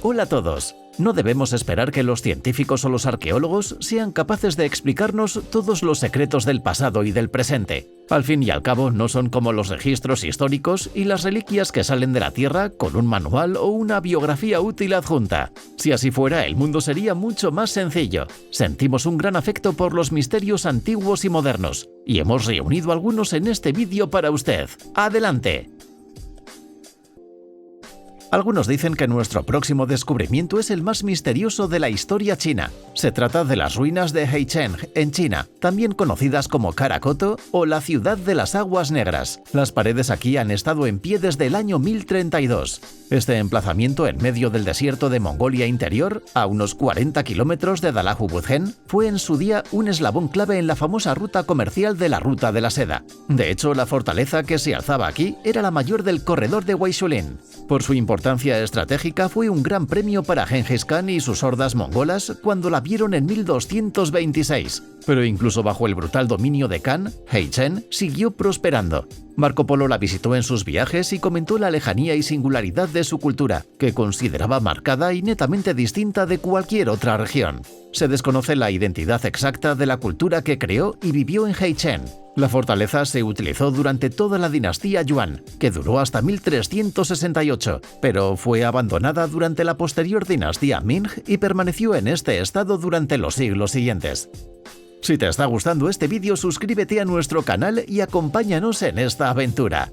Hola a todos. No debemos esperar que los científicos o los arqueólogos sean capaces de explicarnos todos los secretos del pasado y del presente. Al fin y al cabo, no son como los registros históricos y las reliquias que salen de la Tierra con un manual o una biografía útil adjunta. Si así fuera, el mundo sería mucho más sencillo. Sentimos un gran afecto por los misterios antiguos y modernos, y hemos reunido algunos en este vídeo para usted. ¡Adelante! Algunos dicen que nuestro próximo descubrimiento es el más misterioso de la historia china. Se trata de las ruinas de Heicheng, en China, también conocidas como Karakoto o la ciudad de las aguas negras. Las paredes aquí han estado en pie desde el año 1032. Este emplazamiento en medio del desierto de Mongolia Interior, a unos 40 kilómetros de Dalahu-Budgen, fue en su día un eslabón clave en la famosa ruta comercial de la Ruta de la Seda. De hecho, la fortaleza que se alzaba aquí era la mayor del corredor de Weishulin. Por su importancia estratégica, fue un gran premio para Gengis Khan y sus hordas mongolas cuando la vieron en 1226. Pero incluso bajo el brutal dominio de Khan, Heicheng siguió prosperando. Marco Polo la visitó en sus viajes y comentó la lejanía y singularidad de su cultura, que consideraba marcada y netamente distinta de cualquier otra región. Se desconoce la identidad exacta de la cultura que creó y vivió en Heicheng. La fortaleza se utilizó durante toda la dinastía Yuan, que duró hasta 1368, pero fue abandonada durante la posterior dinastía Ming y permaneció en este estado durante los siglos siguientes. Si te está gustando este vídeo, suscríbete a nuestro canal y acompáñanos en esta aventura.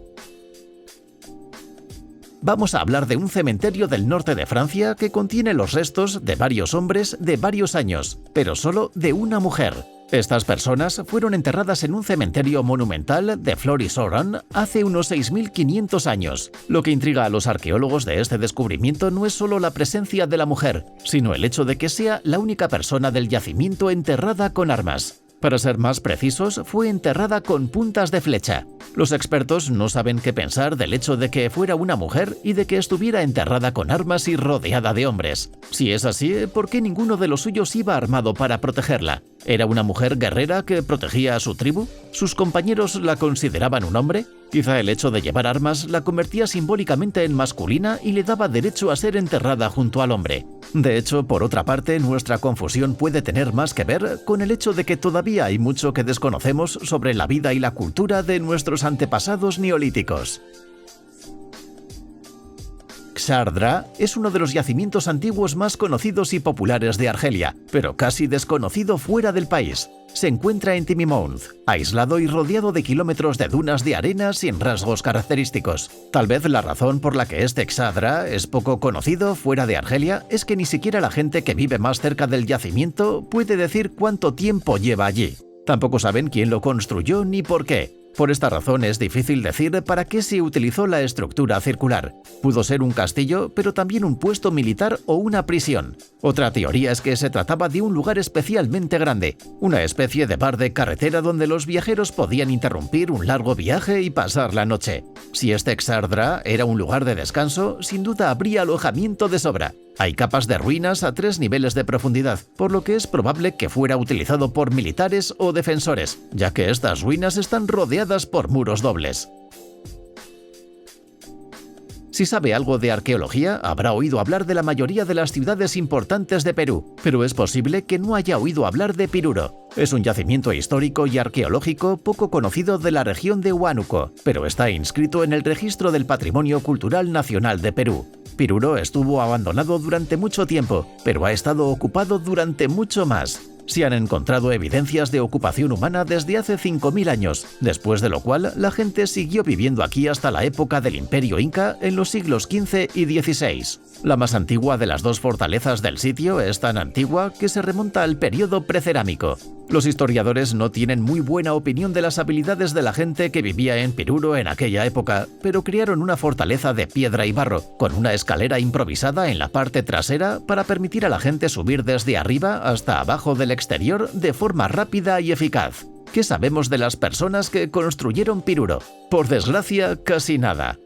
Vamos a hablar de un cementerio del norte de Francia que contiene los restos de varios hombres de varios años, pero solo de una mujer. Estas personas fueron enterradas en un cementerio monumental de Fleury-Sauron hace unos 6.500 años. Lo que intriga a los arqueólogos de este descubrimiento no es solo la presencia de la mujer, sino el hecho de que sea la única persona del yacimiento enterrada con armas. Para ser más precisos, fue enterrada con puntas de flecha. Los expertos no saben qué pensar del hecho de que fuera una mujer y de que estuviera enterrada con armas y rodeada de hombres. Si es así, ¿por qué ninguno de los suyos iba armado para protegerla? ¿Era una mujer guerrera que protegía a su tribu? ¿Sus compañeros la consideraban un hombre? Quizá el hecho de llevar armas la convertía simbólicamente en masculina y le daba derecho a ser enterrada junto al hombre. De hecho, por otra parte, nuestra confusión puede tener más que ver con el hecho de que todavía hay mucho que desconocemos sobre la vida y la cultura de nuestros antepasados neolíticos. Ksardra es uno de los yacimientos antiguos más conocidos y populares de Argelia, pero casi desconocido fuera del país. Se encuentra en Timimount, aislado y rodeado de kilómetros de dunas de arena sin rasgos característicos. Tal vez la razón por la que este Ksardra es poco conocido fuera de Argelia es que ni siquiera la gente que vive más cerca del yacimiento puede decir cuánto tiempo lleva allí. Tampoco saben quién lo construyó ni por qué. Por esta razón es difícil decir para qué se utilizó la estructura circular. Pudo ser un castillo, pero también un puesto militar o una prisión. Otra teoría es que se trataba de un lugar especialmente grande, una especie de bar de carretera donde los viajeros podían interrumpir un largo viaje y pasar la noche. Si este Ksardra era un lugar de descanso, sin duda habría alojamiento de sobra. Hay capas de ruinas a 3 niveles de profundidad, por lo que es probable que fuera utilizado por militares o defensores, ya que estas ruinas están rodeadas por muros dobles. Si sabe algo de arqueología, habrá oído hablar de la mayoría de las ciudades importantes de Perú, pero es posible que no haya oído hablar de Piruro. Es un yacimiento histórico y arqueológico poco conocido de la región de Huánuco, pero está inscrito en el Registro del Patrimonio Cultural Nacional de Perú. Piruro estuvo abandonado durante mucho tiempo, pero ha estado ocupado durante mucho más. Se han encontrado evidencias de ocupación humana desde hace 5.000 años, después de lo cual la gente siguió viviendo aquí hasta la época del Imperio Inca en los siglos XV y XVI. La más antigua de las dos fortalezas del sitio es tan antigua que se remonta al periodo precerámico. Los historiadores no tienen muy buena opinión de las habilidades de la gente que vivía en Piruro en aquella época, pero crearon una fortaleza de piedra y barro, con una escalera improvisada en la parte trasera para permitir a la gente subir desde arriba hasta abajo del exterior de forma rápida y eficaz. ¿Qué sabemos de las personas que construyeron Piruro? Por desgracia, casi nada.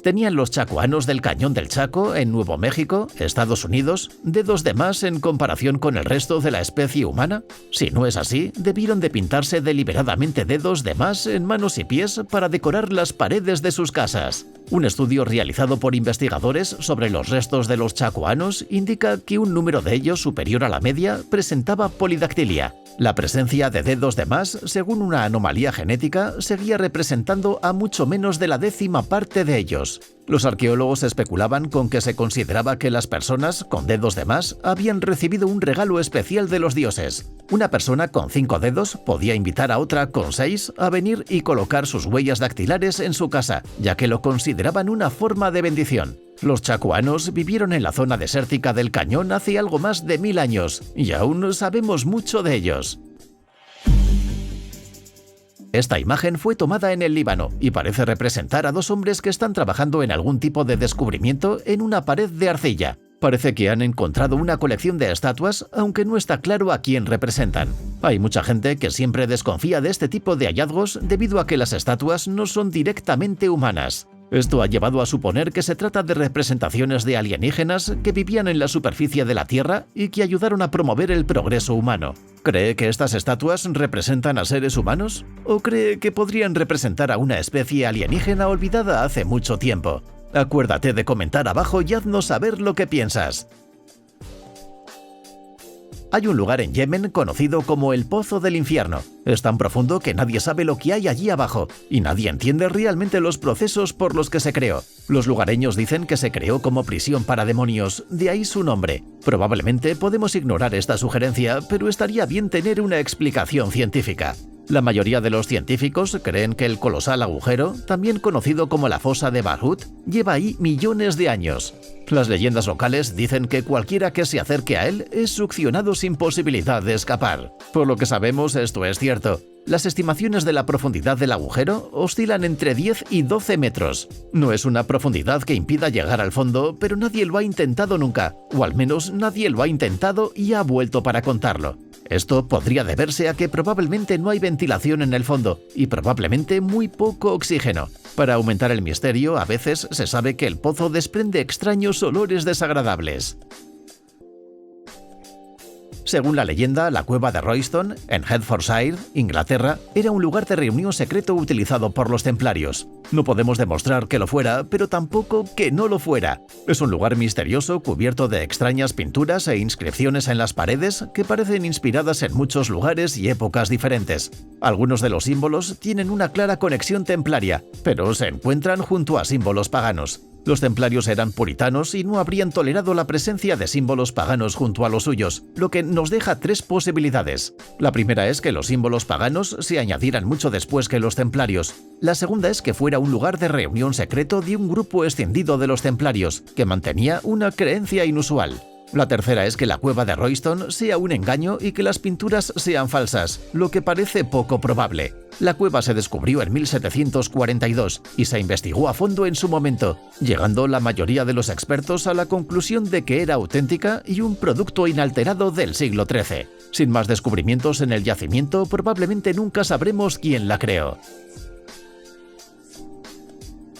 ¿Tenían los chacoanos del Cañón del Chaco, en Nuevo México, Estados Unidos, dedos de más en comparación con el resto de la especie humana? Si no es así, debieron de pintarse deliberadamente dedos de más en manos y pies para decorar las paredes de sus casas. Un estudio realizado por investigadores sobre los restos de los chacoanos indica que un número de ellos superior a la media presentaba polidactilia. La presencia de dedos de más, según una anomalía genética, seguía representando a mucho menos de la 10ª parte de ellos. Los arqueólogos especulaban con que se consideraba que las personas con dedos de más habían recibido un regalo especial de los dioses. Una persona con 5 dedos podía invitar a otra con 6 a venir y colocar sus huellas dactilares en su casa, ya que lo consideraban una forma de bendición. Los chacoanos vivieron en la zona desértica del cañón hace algo más de 1000 años, y aún sabemos mucho de ellos. Esta imagen fue tomada en el Líbano y parece representar a 2 hombres que están trabajando en algún tipo de descubrimiento en una pared de arcilla. Parece que han encontrado una colección de estatuas, aunque no está claro a quién representan. Hay mucha gente que siempre desconfía de este tipo de hallazgos debido a que las estatuas no son directamente humanas. Esto ha llevado a suponer que se trata de representaciones de alienígenas que vivían en la superficie de la Tierra y que ayudaron a promover el progreso humano. ¿Cree que estas estatuas representan a seres humanos? ¿O cree que podrían representar a una especie alienígena olvidada hace mucho tiempo? Acuérdate de comentar abajo y haznos saber lo que piensas. Hay un lugar en Yemen conocido como el Pozo del Infierno. Es tan profundo que nadie sabe lo que hay allí abajo, y nadie entiende realmente los procesos por los que se creó. Los lugareños dicen que se creó como prisión para demonios, de ahí su nombre. Probablemente podemos ignorar esta sugerencia, pero estaría bien tener una explicación científica. La mayoría de los científicos creen que el colosal agujero, también conocido como la fosa de Barhut, lleva ahí millones de años. Las leyendas locales dicen que cualquiera que se acerque a él es succionado sin posibilidad de escapar. Por lo que sabemos, esto es cierto. Las estimaciones de la profundidad del agujero oscilan entre 10 y 12 metros. No es una profundidad que impida llegar al fondo, pero nadie lo ha intentado nunca, o al menos nadie lo ha intentado y ha vuelto para contarlo. Esto podría deberse a que probablemente no hay ventilación en el fondo y probablemente muy poco oxígeno. Para aumentar el misterio, a veces se sabe que el pozo desprende extraños olores desagradables. Según la leyenda, la cueva de Royston, en Hertfordshire, Inglaterra, era un lugar de reunión secreto utilizado por los templarios. No podemos demostrar que lo fuera, pero tampoco que no lo fuera. Es un lugar misterioso cubierto de extrañas pinturas e inscripciones en las paredes que parecen inspiradas en muchos lugares y épocas diferentes. Algunos de los símbolos tienen una clara conexión templaria, pero se encuentran junto a símbolos paganos. Los templarios eran puritanos y no habrían tolerado la presencia de símbolos paganos junto a los suyos, lo que nos deja 3 posibilidades. La primera es que los símbolos paganos se añadieran mucho después que los templarios. La segunda es que fuera un lugar de reunión secreto de un grupo escindido de los templarios, que mantenía una creencia inusual. La tercera es que la cueva de Royston sea un engaño y que las pinturas sean falsas, lo que parece poco probable. La cueva se descubrió en 1742 y se investigó a fondo en su momento, llegando la mayoría de los expertos a la conclusión de que era auténtica y un producto inalterado del siglo XIII. Sin más descubrimientos en el yacimiento, probablemente nunca sabremos quién la creó.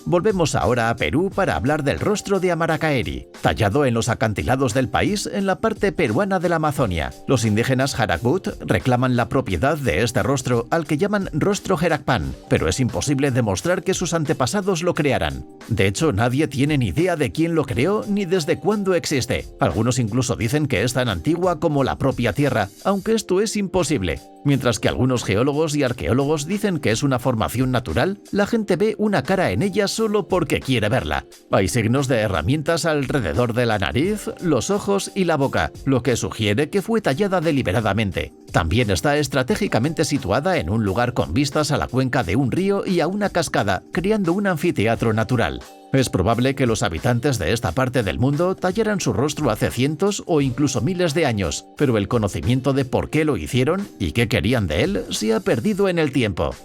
Volvemos ahora a Perú para hablar del rostro de Amaracaeri, tallado en los acantilados del país en la parte peruana de la Amazonia. Los indígenas Jaragut reclaman la propiedad de este rostro al que llaman rostro Jerakpan, pero es imposible demostrar que sus antepasados lo crearan. De hecho, nadie tiene ni idea de quién lo creó ni desde cuándo existe. Algunos incluso dicen que es tan antigua como la propia Tierra, aunque esto es imposible. Mientras que algunos geólogos y arqueólogos dicen que es una formación natural, la gente ve una cara en ella solo porque quiere verla. Hay signos de herramientas alrededor de la nariz, los ojos y la boca, lo que sugiere que fue tallada deliberadamente. También está estratégicamente situada en un lugar con vistas a la cuenca de un río y a una cascada, creando un anfiteatro natural. Es probable que los habitantes de esta parte del mundo tallaran su rostro hace cientos o incluso miles de años, pero el conocimiento de por qué lo hicieron y qué querían de él se ha perdido en el tiempo.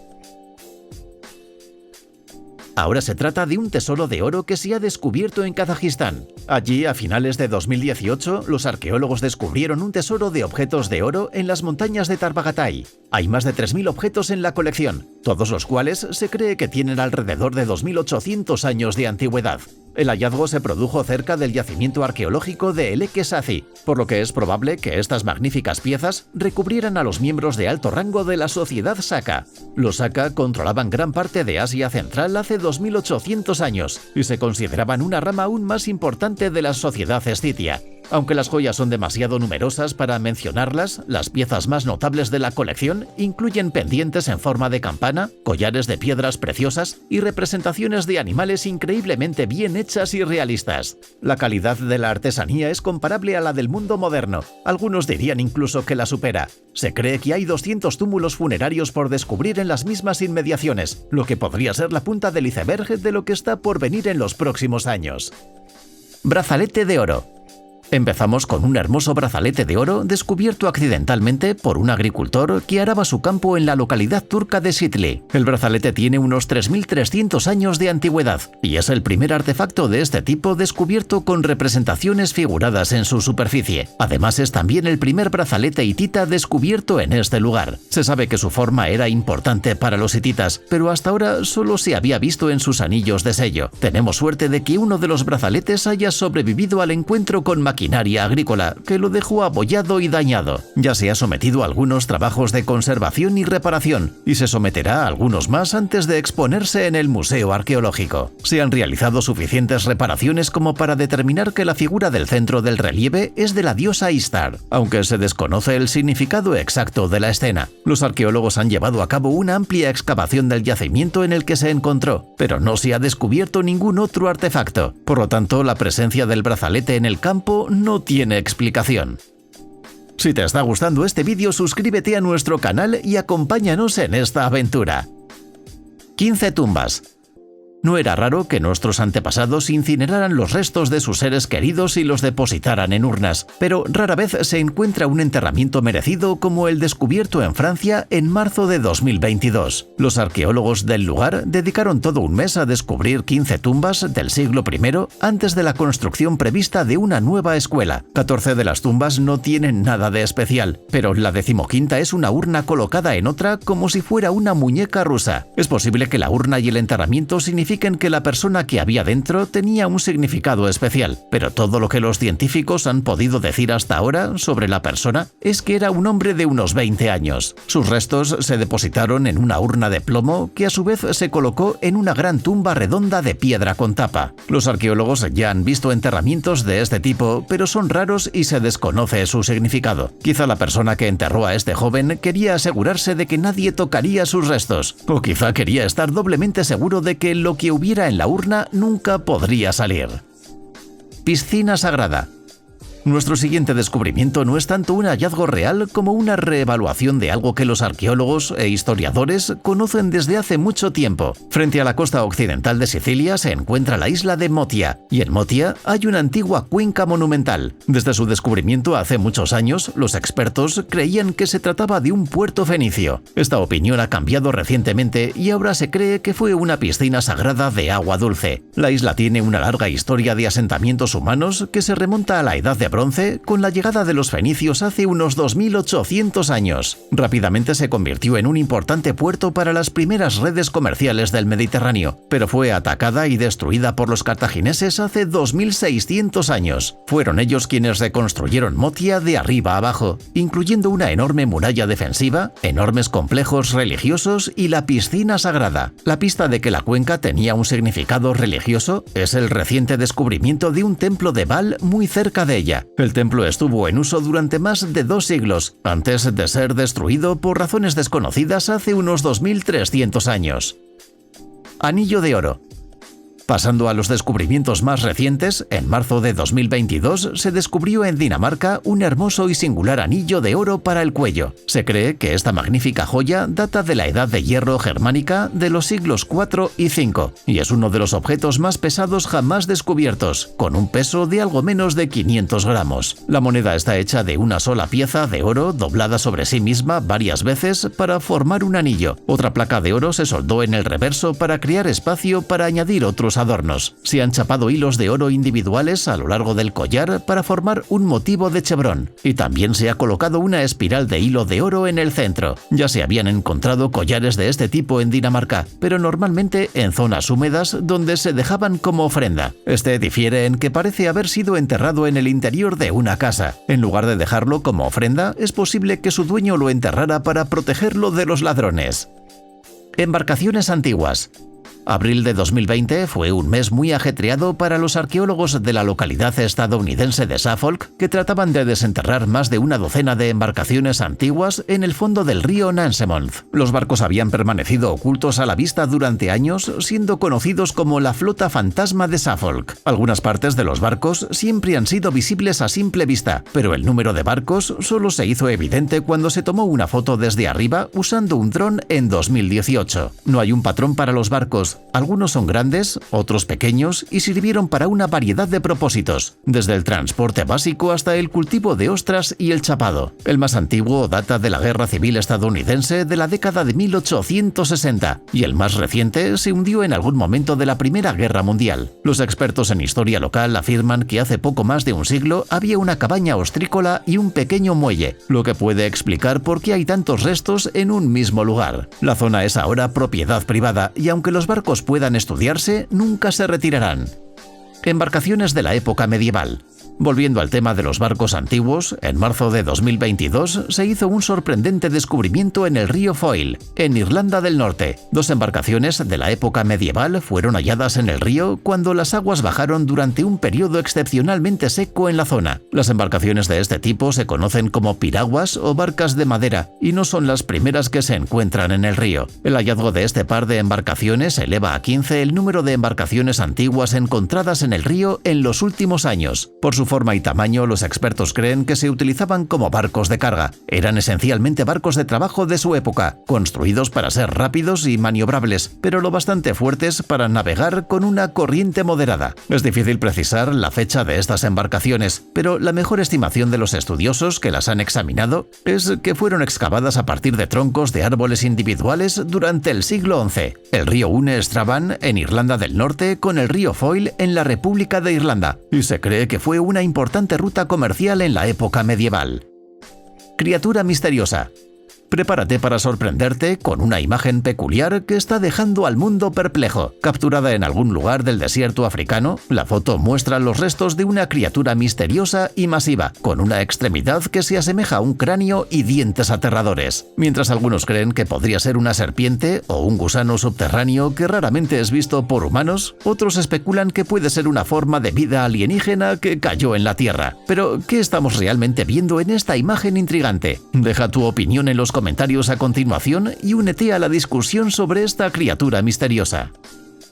Ahora se trata de un tesoro de oro que se ha descubierto en Kazajistán. Allí, a finales de 2018, los arqueólogos descubrieron un tesoro de objetos de oro en las montañas de Tarbagatay. Hay más de 3000 objetos en la colección. todos los cuales se cree que tienen alrededor de 2800 años de antigüedad. El hallazgo se produjo cerca del yacimiento arqueológico de Elekesazi, por lo que es probable que estas magníficas piezas recubrieran a los miembros de alto rango de la sociedad Saka. Los Saka controlaban gran parte de Asia Central hace 2800 años y se consideraban una rama aún más importante de la sociedad escitia. Aunque las joyas son demasiado numerosas para mencionarlas, las piezas más notables de la colección incluyen pendientes en forma de campana, collares de piedras preciosas y representaciones de animales increíblemente bien hechas y realistas. La calidad de la artesanía es comparable a la del mundo moderno. Algunos dirían incluso que la supera. Se cree que hay 200 túmulos funerarios por descubrir en las mismas inmediaciones, lo que podría ser la punta del iceberg de lo que está por venir en los próximos años. Brazalete de oro. Empezamos con un hermoso brazalete de oro descubierto accidentalmente por un agricultor que araba su campo en la localidad turca de Sitli. El brazalete tiene unos 3300 años de antigüedad y es el primer artefacto de este tipo descubierto con representaciones figuradas en su superficie. Además, es también el primer brazalete hitita descubierto en este lugar. Se sabe que su forma era importante para los hititas, pero hasta ahora solo se había visto en sus anillos de sello. Tenemos suerte de que uno de los brazaletes haya sobrevivido al encuentro con maquinaria agrícola, que lo dejó abollado y dañado. Ya se ha sometido a algunos trabajos de conservación y reparación, y se someterá a algunos más antes de exponerse en el Museo Arqueológico. Se han realizado suficientes reparaciones como para determinar que la figura del centro del relieve es de la diosa Ishtar, aunque se desconoce el significado exacto de la escena. Los arqueólogos han llevado a cabo una amplia excavación del yacimiento en el que se encontró, pero no se ha descubierto ningún otro artefacto. Por lo tanto, la presencia del brazalete en el campo no tiene explicación. Si te está gustando este vídeo, suscríbete a nuestro canal y acompáñanos en esta aventura. 15 tumbas. No era raro que nuestros antepasados incineraran los restos de sus seres queridos y los depositaran en urnas, pero rara vez se encuentra un enterramiento merecido como el descubierto en Francia en marzo de 2022. Los arqueólogos del lugar dedicaron todo un mes a descubrir 15 tumbas del siglo I antes de la construcción prevista de una nueva escuela. 14 de las tumbas no tienen nada de especial, pero la 15ª es una urna colocada en otra como si fuera una muñeca rusa. Es posible que la urna y el enterramiento signifiquen que la persona que había dentro tenía un significado especial, pero todo lo que los científicos han podido decir hasta ahora sobre la persona es que era un hombre de unos 20 años. Sus restos se depositaron en una urna de plomo que a su vez se colocó en una gran tumba redonda de piedra con tapa. Los arqueólogos ya han visto enterramientos de este tipo, pero son raros y se desconoce su significado. Quizá la persona que enterró a este joven quería asegurarse de que nadie tocaría sus restos, o quizá quería estar doblemente seguro de que lo que hubiera en la urna nunca podría salir. Piscina sagrada. Nuestro siguiente descubrimiento no es tanto un hallazgo real como una reevaluación de algo que los arqueólogos e historiadores conocen desde hace mucho tiempo. Frente a la costa occidental de Sicilia se encuentra la isla de Motia, y en Motia hay una antigua cuenca monumental. Desde su descubrimiento hace muchos años, los expertos creían que se trataba de un puerto fenicio. Esta opinión ha cambiado recientemente y ahora se cree que fue una piscina sagrada de agua dulce. La isla tiene una larga historia de asentamientos humanos que se remonta a la Edad de Bronce con la llegada de los fenicios hace unos 2800 años. Rápidamente se convirtió en un importante puerto para las primeras redes comerciales del Mediterráneo, pero fue atacada y destruida por los cartagineses hace 2600 años. Fueron ellos quienes reconstruyeron Motia de arriba abajo, incluyendo una enorme muralla defensiva, enormes complejos religiosos y la piscina sagrada. La pista de que la cuenca tenía un significado religioso es el reciente descubrimiento de un templo de Baal muy cerca de ella. El templo estuvo en uso durante más de 2 siglos, antes de ser destruido por razones desconocidas hace unos 2300 años. Anillo de oro. Pasando a los descubrimientos más recientes, en marzo de 2022 se descubrió en Dinamarca un hermoso y singular anillo de oro para el cuello. Se cree que esta magnífica joya data de la Edad de Hierro germánica de los siglos IV y V, y es uno de los objetos más pesados jamás descubiertos, con un peso de algo menos de 500 gramos. La moneda está hecha de una sola pieza de oro doblada sobre sí misma varias veces para formar un anillo. Otra placa de oro se soldó en el reverso para crear espacio para añadir otros los adornos. Se han chapado hilos de oro individuales a lo largo del collar para formar un motivo de chevrón, y también se ha colocado una espiral de hilo de oro en el centro. Ya se habían encontrado collares de este tipo en Dinamarca, pero normalmente en zonas húmedas donde se dejaban como ofrenda. Este difiere en que parece haber sido enterrado en el interior de una casa. En lugar de dejarlo como ofrenda, es posible que su dueño lo enterrara para protegerlo de los ladrones. Embarcaciones antiguas. Abril de 2020 fue un mes muy ajetreado para los arqueólogos de la localidad estadounidense de Suffolk, que trataban de desenterrar más de una docena de embarcaciones antiguas en el fondo del río Nansemond. Los barcos habían permanecido ocultos a la vista durante años, siendo conocidos como la flota fantasma de Suffolk. Algunas partes de los barcos siempre han sido visibles a simple vista, pero el número de barcos solo se hizo evidente cuando se tomó una foto desde arriba usando un dron en 2018. No hay un patrón para los barcos. Algunos son grandes, otros pequeños y sirvieron para una variedad de propósitos, desde el transporte básico hasta el cultivo de ostras y el chapado. El más antiguo data de la Guerra Civil estadounidense de la década de 1860 y el más reciente se hundió en algún momento de la Primera Guerra Mundial. Los expertos en historia local afirman que hace poco más de un siglo había una cabaña ostrícola y un pequeño muelle, lo que puede explicar por qué hay tantos restos en un mismo lugar. La zona es ahora propiedad privada y aunque los barcos puedan estudiarse, nunca se retirarán. Embarcaciones de la época medieval. Volviendo al tema de los barcos antiguos, en marzo de 2022 se hizo un sorprendente descubrimiento en el río Foyle, en Irlanda del Norte. Dos embarcaciones de la época medieval fueron halladas en el río cuando las aguas bajaron durante un periodo excepcionalmente seco en la zona. Las embarcaciones de este tipo se conocen como piraguas o barcas de madera y no son las primeras que se encuentran en el río. El hallazgo de este par de embarcaciones eleva a 15 el número de embarcaciones antiguas encontradas en el río en los últimos años. Por su forma y tamaño, los expertos creen que se utilizaban como barcos de carga. Eran esencialmente barcos de trabajo de su época, construidos para ser rápidos y maniobrables, pero lo bastante fuertes para navegar con una corriente moderada. Es difícil precisar la fecha de estas embarcaciones, pero la mejor estimación de los estudiosos que las han examinado es que fueron excavadas a partir de troncos de árboles individuales durante el siglo XI. El río une Strabane, en Irlanda del Norte, con el río Foyle, en la República de Irlanda, y se cree que fue una importante ruta comercial en la época medieval. Criatura misteriosa. Prepárate para sorprenderte con una imagen peculiar que está dejando al mundo perplejo. Capturada en algún lugar del desierto africano, la foto muestra los restos de una criatura misteriosa y masiva, con una extremidad que se asemeja a un cráneo y dientes aterradores. Mientras algunos creen que podría ser una serpiente o un gusano subterráneo que raramente es visto por humanos, otros especulan que puede ser una forma de vida alienígena que cayó en la Tierra. Pero, ¿qué estamos realmente viendo en esta imagen intrigante? Deja tu opinión en los comentarios a continuación y únete a la discusión sobre esta criatura misteriosa.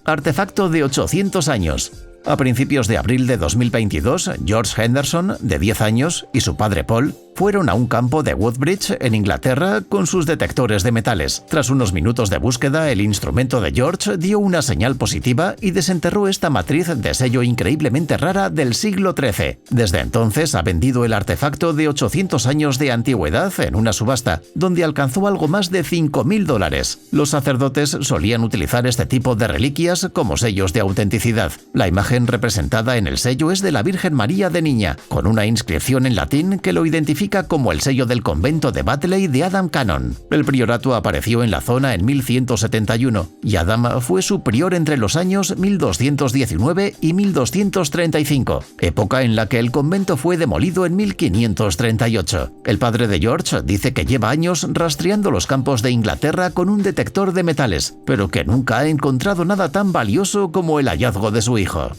Artefacto de 800 años. A principios de abril de 2022, George Henderson, de 10 años, y su padre Paul fueron a un campo de Woodbridge, en Inglaterra, con sus detectores de metales. Tras unos minutos de búsqueda, el instrumento de George dio una señal positiva y desenterró esta matriz de sello increíblemente rara del siglo XIII. Desde entonces ha vendido el artefacto de 800 años de antigüedad en una subasta, donde alcanzó algo más de $5.000. Los sacerdotes solían utilizar este tipo de reliquias como sellos de autenticidad. La imagen representada en el sello es de la Virgen María de niña, con una inscripción en latín que lo identifica como el sello del convento de Batley de Adam Cannon. El priorato apareció en la zona en 1171 y Adam fue su prior entre los años 1219 y 1235, época en la que el convento fue demolido en 1538. El padre de George dice que lleva años rastreando los campos de Inglaterra con un detector de metales, pero que nunca ha encontrado nada tan valioso como el hallazgo de su hijo.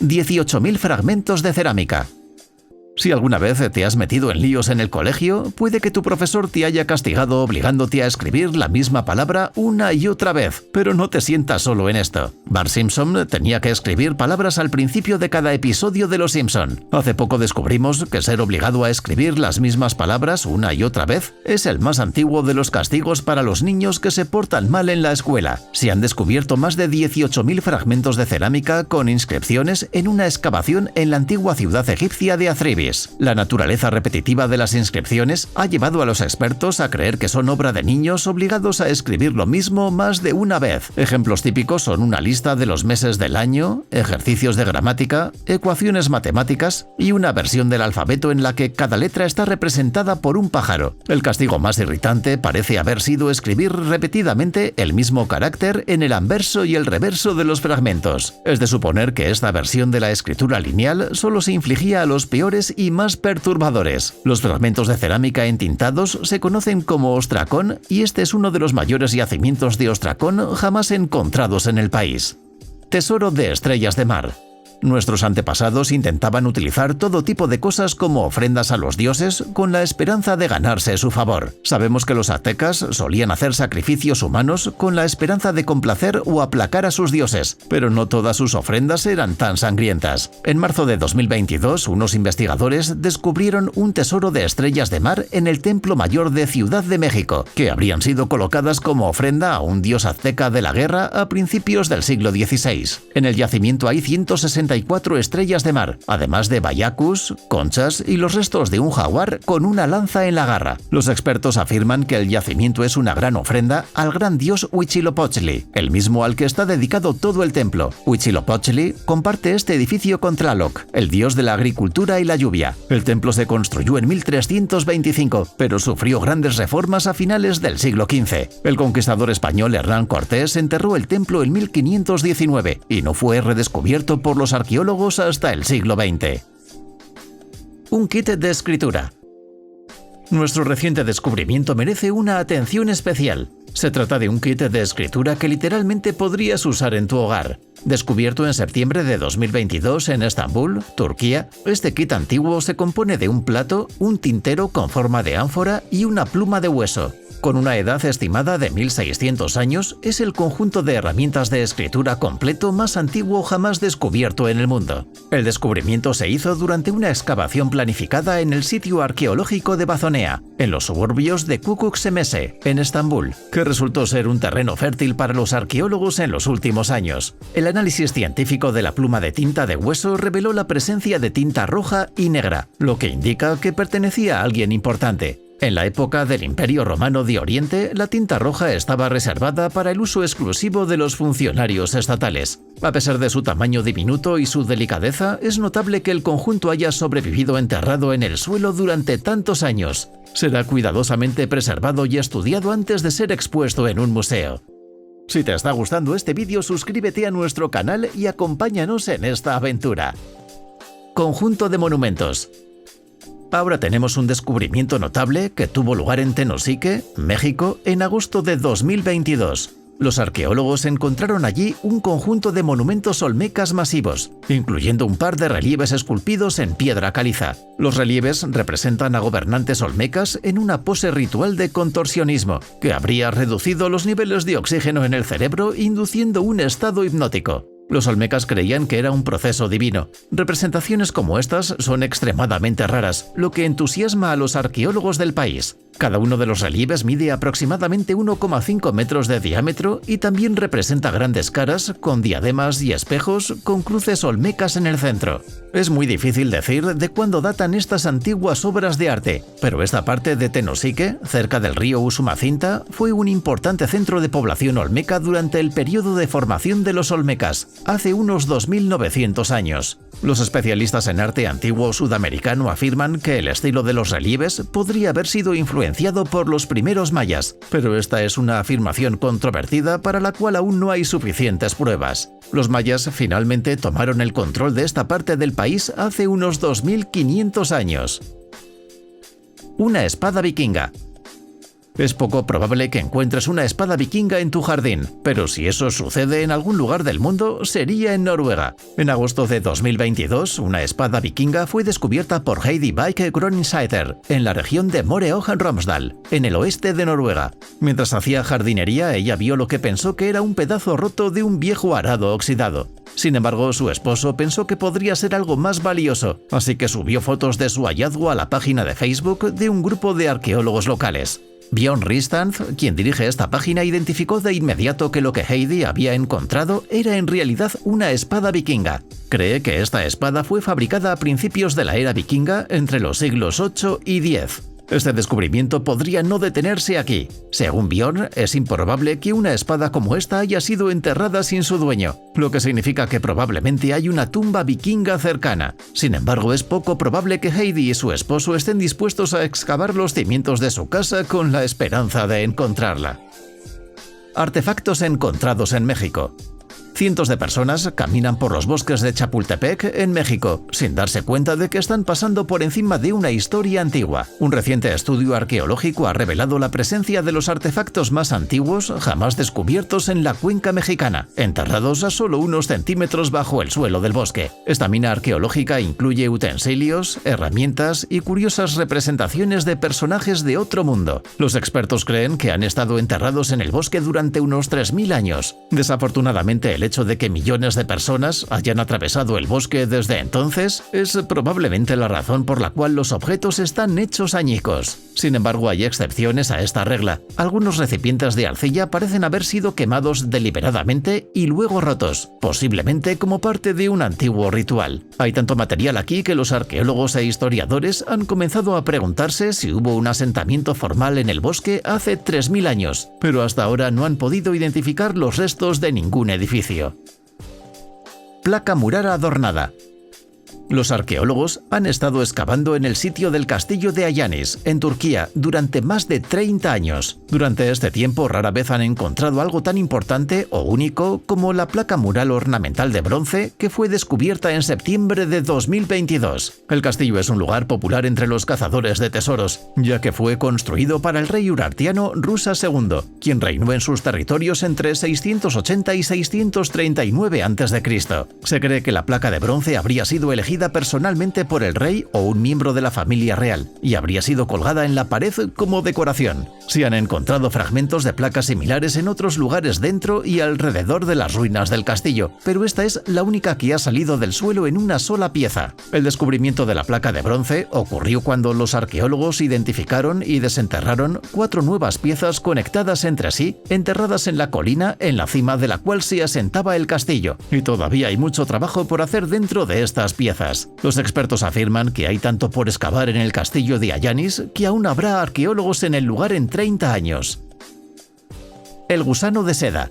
18.000 fragmentos de cerámica. Si alguna vez te has metido en líos en el colegio, puede que tu profesor te haya castigado obligándote a escribir la misma palabra una y otra vez, pero no te sientas solo en esto. Bart Simpson tenía que escribir palabras al principio de cada episodio de Los Simpson. Hace poco descubrimos que ser obligado a escribir las mismas palabras una y otra vez es el más antiguo de los castigos para los niños que se portan mal en la escuela. Se han descubierto más de 18.000 fragmentos de cerámica con inscripciones en una excavación en la antigua ciudad egipcia de Athribis. mayores. La naturaleza repetitiva de las inscripciones ha llevado a los expertos a creer que son obra de niños obligados a escribir lo mismo más de una vez. Ejemplos típicos son una lista de los meses del año, ejercicios de gramática, ecuaciones matemáticas y una versión del alfabeto en la que cada letra está representada por un pájaro. El castigo más irritante parece haber sido escribir repetidamente el mismo carácter en el anverso y el reverso de los fragmentos. Es de suponer que esta versión de la escritura lineal solo se infligía a los peores y más perturbadores. Los fragmentos de cerámica entintados se conocen como ostracón y este es uno de los mayores yacimientos de ostracón jamás encontrados en el país. Tesoro de estrellas de mar. Nuestros antepasados intentaban utilizar todo tipo de cosas como ofrendas a los dioses con la esperanza de ganarse su favor. Sabemos que los aztecas solían hacer sacrificios humanos con la esperanza de complacer o aplacar a sus dioses, pero no todas sus ofrendas eran tan sangrientas. En marzo de 2022, unos investigadores descubrieron un tesoro de estrellas de mar en el Templo Mayor de Ciudad de México, que habrían sido colocadas como ofrenda a un dios azteca de la guerra a principios del siglo XVI. En el yacimiento hay 164 estrellas de mar, además de bayacus, conchas y los restos de un jaguar con una lanza en la garra. Los expertos afirman que el yacimiento es una gran ofrenda al gran dios Huitzilopochtli, el mismo al que está dedicado todo el templo. Huitzilopochtli comparte este edificio con Tlaloc, el dios de la agricultura y la lluvia. El templo se construyó en 1325, pero sufrió grandes reformas a finales del siglo XV. El conquistador español Hernán Cortés enterró el templo en 1519 y no fue redescubierto por los arqueólogos hasta el siglo XX. Un kit de escritura. Nuestro reciente descubrimiento merece una atención especial. Se trata de un kit de escritura que literalmente podrías usar en tu hogar. Descubierto en septiembre de 2022 en Estambul, Turquía, este kit antiguo se compone de un plato, un tintero con forma de ánfora y una pluma de hueso. Con una edad estimada de 1600 años, es el conjunto de herramientas de escritura completo más antiguo jamás descubierto en el mundo. El descubrimiento se hizo durante una excavación planificada en el sitio arqueológico de Bazonea, en los suburbios de Küçükçamese, en Estambul, que resultó ser un terreno fértil para los arqueólogos en los últimos años. El análisis científico de la pluma de tinta de hueso reveló la presencia de tinta roja y negra, lo que indica que pertenecía a alguien importante. En la época del Imperio Romano de Oriente, la tinta roja estaba reservada para el uso exclusivo de los funcionarios estatales. A pesar de su tamaño diminuto y su delicadeza, es notable que el conjunto haya sobrevivido enterrado en el suelo durante tantos años. Será cuidadosamente preservado y estudiado antes de ser expuesto en un museo. Si te está gustando este vídeo, suscríbete a nuestro canal y acompáñanos en esta aventura. Conjunto de monumentos. Ahora tenemos un descubrimiento notable que tuvo lugar en Tenosique, México, en agosto de 2022. Los arqueólogos encontraron allí un conjunto de monumentos olmecas masivos, incluyendo un par de relieves esculpidos en piedra caliza. Los relieves representan a gobernantes olmecas en una pose ritual de contorsionismo, que habría reducido los niveles de oxígeno en el cerebro, induciendo un estado hipnótico. Los olmecas creían que era un proceso divino. Representaciones como estas son extremadamente raras, lo que entusiasma a los arqueólogos del país. Cada uno de los relieves mide aproximadamente 1,5 metros de diámetro y también representa grandes caras con diademas y espejos con cruces olmecas en el centro. Es muy difícil decir de cuándo datan estas antiguas obras de arte, pero esta parte de Tenosique, cerca del río Usumacinta, fue un importante centro de población olmeca durante el periodo de formación de los olmecas, hace unos 2900 años. Los especialistas en arte antiguo sudamericano afirman que el estilo de los relieves podría haber sido influenciado por los primeros mayas, pero esta es una afirmación controvertida para la cual aún no hay suficientes pruebas. Los mayas finalmente tomaron el control de esta parte del país hace unos 2500 años. Una espada vikinga. Es poco probable que encuentres una espada vikinga en tu jardín, pero si eso sucede en algún lugar del mundo, sería en Noruega. En agosto de 2022, una espada vikinga fue descubierta por Heidi Bike Grønsider en la región de Moreog Romsdal, en el oeste de Noruega. Mientras hacía jardinería, ella vio lo que pensó que era un pedazo roto de un viejo arado oxidado. Sin embargo, su esposo pensó que podría ser algo más valioso, así que subió fotos de su hallazgo a la página de Facebook de un grupo de arqueólogos locales. Björn Ristanz, quien dirige esta página, identificó de inmediato que lo que Heidi había encontrado era en realidad una espada vikinga. Cree que esta espada fue fabricada a principios de la era vikinga entre los siglos VIII y X. Este descubrimiento podría no detenerse aquí. Según Björn, es improbable que una espada como esta haya sido enterrada sin su dueño, lo que significa que probablemente hay una tumba vikinga cercana. Sin embargo, es poco probable que Heidi y su esposo estén dispuestos a excavar los cimientos de su casa con la esperanza de encontrarla. Artefactos encontrados en México. Cientos de personas caminan por los bosques de Chapultepec, en México, sin darse cuenta de que están pasando por encima de una historia antigua. Un reciente estudio arqueológico ha revelado la presencia de los artefactos más antiguos jamás descubiertos en la cuenca mexicana, enterrados a solo unos centímetros bajo el suelo del bosque. Esta mina arqueológica incluye utensilios, herramientas y curiosas representaciones de personajes de otro mundo. Los expertos creen que han estado enterrados en el bosque durante unos 3000 años. Desafortunadamente, el hecho de que millones de personas hayan atravesado el bosque desde entonces es probablemente la razón por la cual los objetos están hechos añicos. Sin embargo, hay excepciones a esta regla. Algunos recipientes de arcilla parecen haber sido quemados deliberadamente y luego rotos, posiblemente como parte de un antiguo ritual. Hay tanto material aquí que los arqueólogos e historiadores han comenzado a preguntarse si hubo un asentamiento formal en el bosque hace 3000 años, pero hasta ahora no han podido identificar los restos de ningún edificio. Placa mural adornada. Los arqueólogos han estado excavando en el sitio del castillo de Ayanis, en Turquía, durante más de 30 años. Durante este tiempo rara vez han encontrado algo tan importante o único como la placa mural ornamental de bronce que fue descubierta en septiembre de 2022. El castillo es un lugar popular entre los cazadores de tesoros, ya que fue construido para el rey urartiano Rusa II, quien reinó en sus territorios entre 680 y 639 a.C. Se cree que la placa de bronce habría sido elegida personalmente por el rey o un miembro de la familia real y habría sido colgada en la pared como decoración. Se han encontrado fragmentos de placas similares en otros lugares dentro y alrededor de las ruinas del castillo, pero esta es la única que ha salido del suelo en una sola pieza. El descubrimiento de la placa de bronce ocurrió cuando los arqueólogos identificaron y desenterraron 4 nuevas piezas conectadas entre sí, enterradas en la colina en la cima de la cual se asentaba el castillo, y todavía hay mucho trabajo por hacer dentro de estas piezas. Los expertos afirman que hay tanto por excavar en el castillo de Ayanis que aún habrá arqueólogos en el lugar en 30 años. El gusano de seda.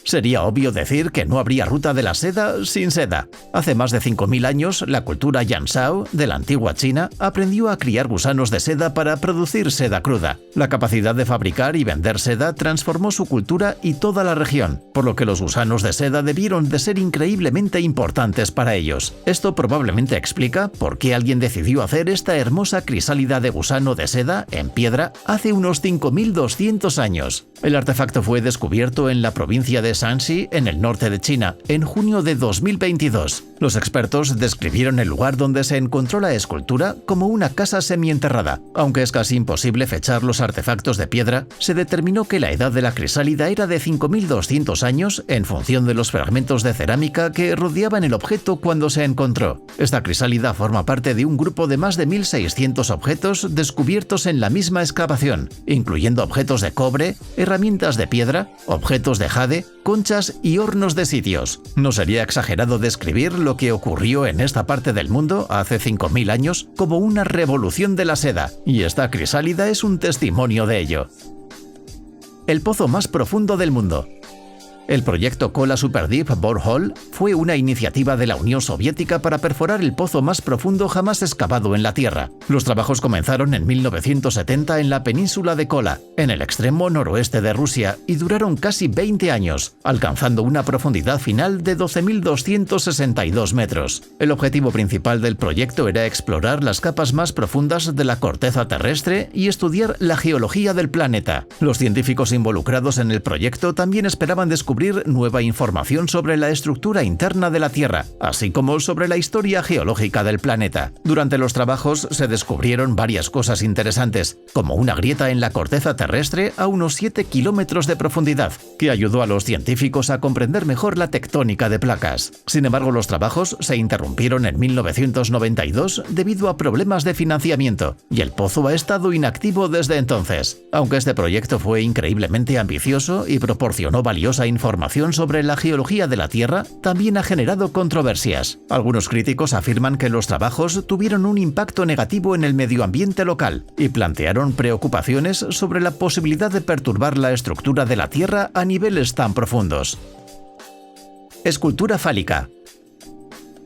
Sería obvio decir que no habría ruta de la seda sin seda. Hace más de 5000 años, la cultura Yansao de la antigua China aprendió a criar gusanos de seda para producir seda cruda. La capacidad de fabricar y vender seda transformó su cultura y toda la región, por lo que los gusanos de seda debieron de ser increíblemente importantes para ellos. Esto probablemente explica por qué alguien decidió hacer esta hermosa crisálida de gusano de seda en piedra hace unos 5200 años. El artefacto fue descubierto en la provincia de Shanxi, en el norte de China, en junio de 2022. Los expertos describieron el lugar donde se encontró la escultura como una casa semienterrada. Aunque es casi imposible fechar los artefactos de piedra, se determinó que la edad de la crisálida era de 5200 años en función de los fragmentos de cerámica que rodeaban el objeto cuando se encontró. Esta crisálida forma parte de un grupo de más de 1600 objetos descubiertos en la misma excavación, incluyendo objetos de cobre, herramientas de piedra, objetos de jade, conchas y hornos de sitios. No sería exagerado describir lo que ocurrió en esta parte del mundo hace 5000 años como una revolución de la seda, y esta crisálida es un testimonio de ello. El pozo más profundo del mundo. El proyecto Kola Superdeep Borehole fue una iniciativa de la Unión Soviética para perforar el pozo más profundo jamás excavado en la Tierra. Los trabajos comenzaron en 1970 en la península de Kola, en el extremo noroeste de Rusia, y duraron casi 20 años, alcanzando una profundidad final de 12.262 metros. El objetivo principal del proyecto era explorar las capas más profundas de la corteza terrestre y estudiar la geología del planeta. Los científicos involucrados en el proyecto también esperaban descubrir descubrir nueva información sobre la estructura interna de la Tierra, así como sobre la historia geológica del planeta. Durante los trabajos se descubrieron varias cosas interesantes, como una grieta en la corteza terrestre a unos 7 kilómetros de profundidad, que ayudó a los científicos a comprender mejor la tectónica de placas. Sin embargo, los trabajos se interrumpieron en 1992 debido a problemas de financiamiento, y el pozo ha estado inactivo desde entonces. Aunque este proyecto fue increíblemente ambicioso y proporcionó valiosa información sobre la geología de la Tierra, también ha generado controversias. Algunos críticos afirman que los trabajos tuvieron un impacto negativo en el medio ambiente local y plantearon preocupaciones sobre la posibilidad de perturbar la estructura de la Tierra a niveles tan profundos. Escultura fálica.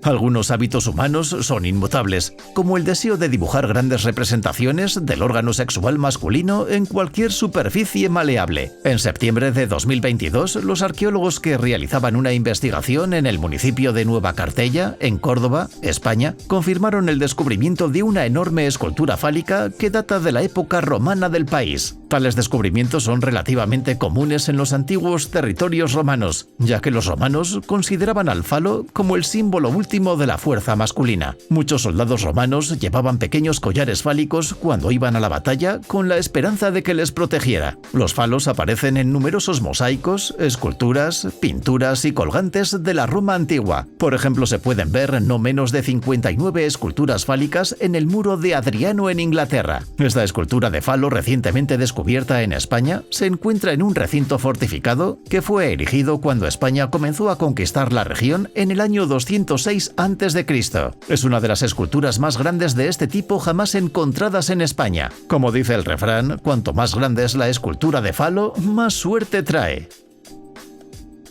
Algunos hábitos humanos son inmutables, como el deseo de dibujar grandes representaciones del órgano sexual masculino en cualquier superficie maleable. En septiembre de 2022, los arqueólogos que realizaban una investigación en el municipio de Nueva Cartella, en Córdoba, España, confirmaron el descubrimiento de una enorme escultura fálica que data de la época romana del país. Tales descubrimientos son relativamente comunes en los antiguos territorios romanos, ya que los romanos consideraban al falo como el símbolo último de la fuerza masculina. Muchos soldados romanos llevaban pequeños collares fálicos cuando iban a la batalla con la esperanza de que les protegiera. Los falos aparecen en numerosos mosaicos, esculturas, pinturas y colgantes de la Roma antigua. Por ejemplo, se pueden ver no menos de 59 esculturas fálicas en el muro de Adriano en Inglaterra. Esta escultura de falo recientemente descubierta en España se encuentra en un recinto fortificado que fue erigido cuando España comenzó a conquistar la región en el año 206 a.C. Es una de las esculturas más grandes de este tipo jamás encontradas en España. Como dice el refrán, cuanto más grande es la escultura de falo, más suerte trae.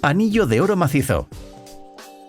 Anillo de oro macizo.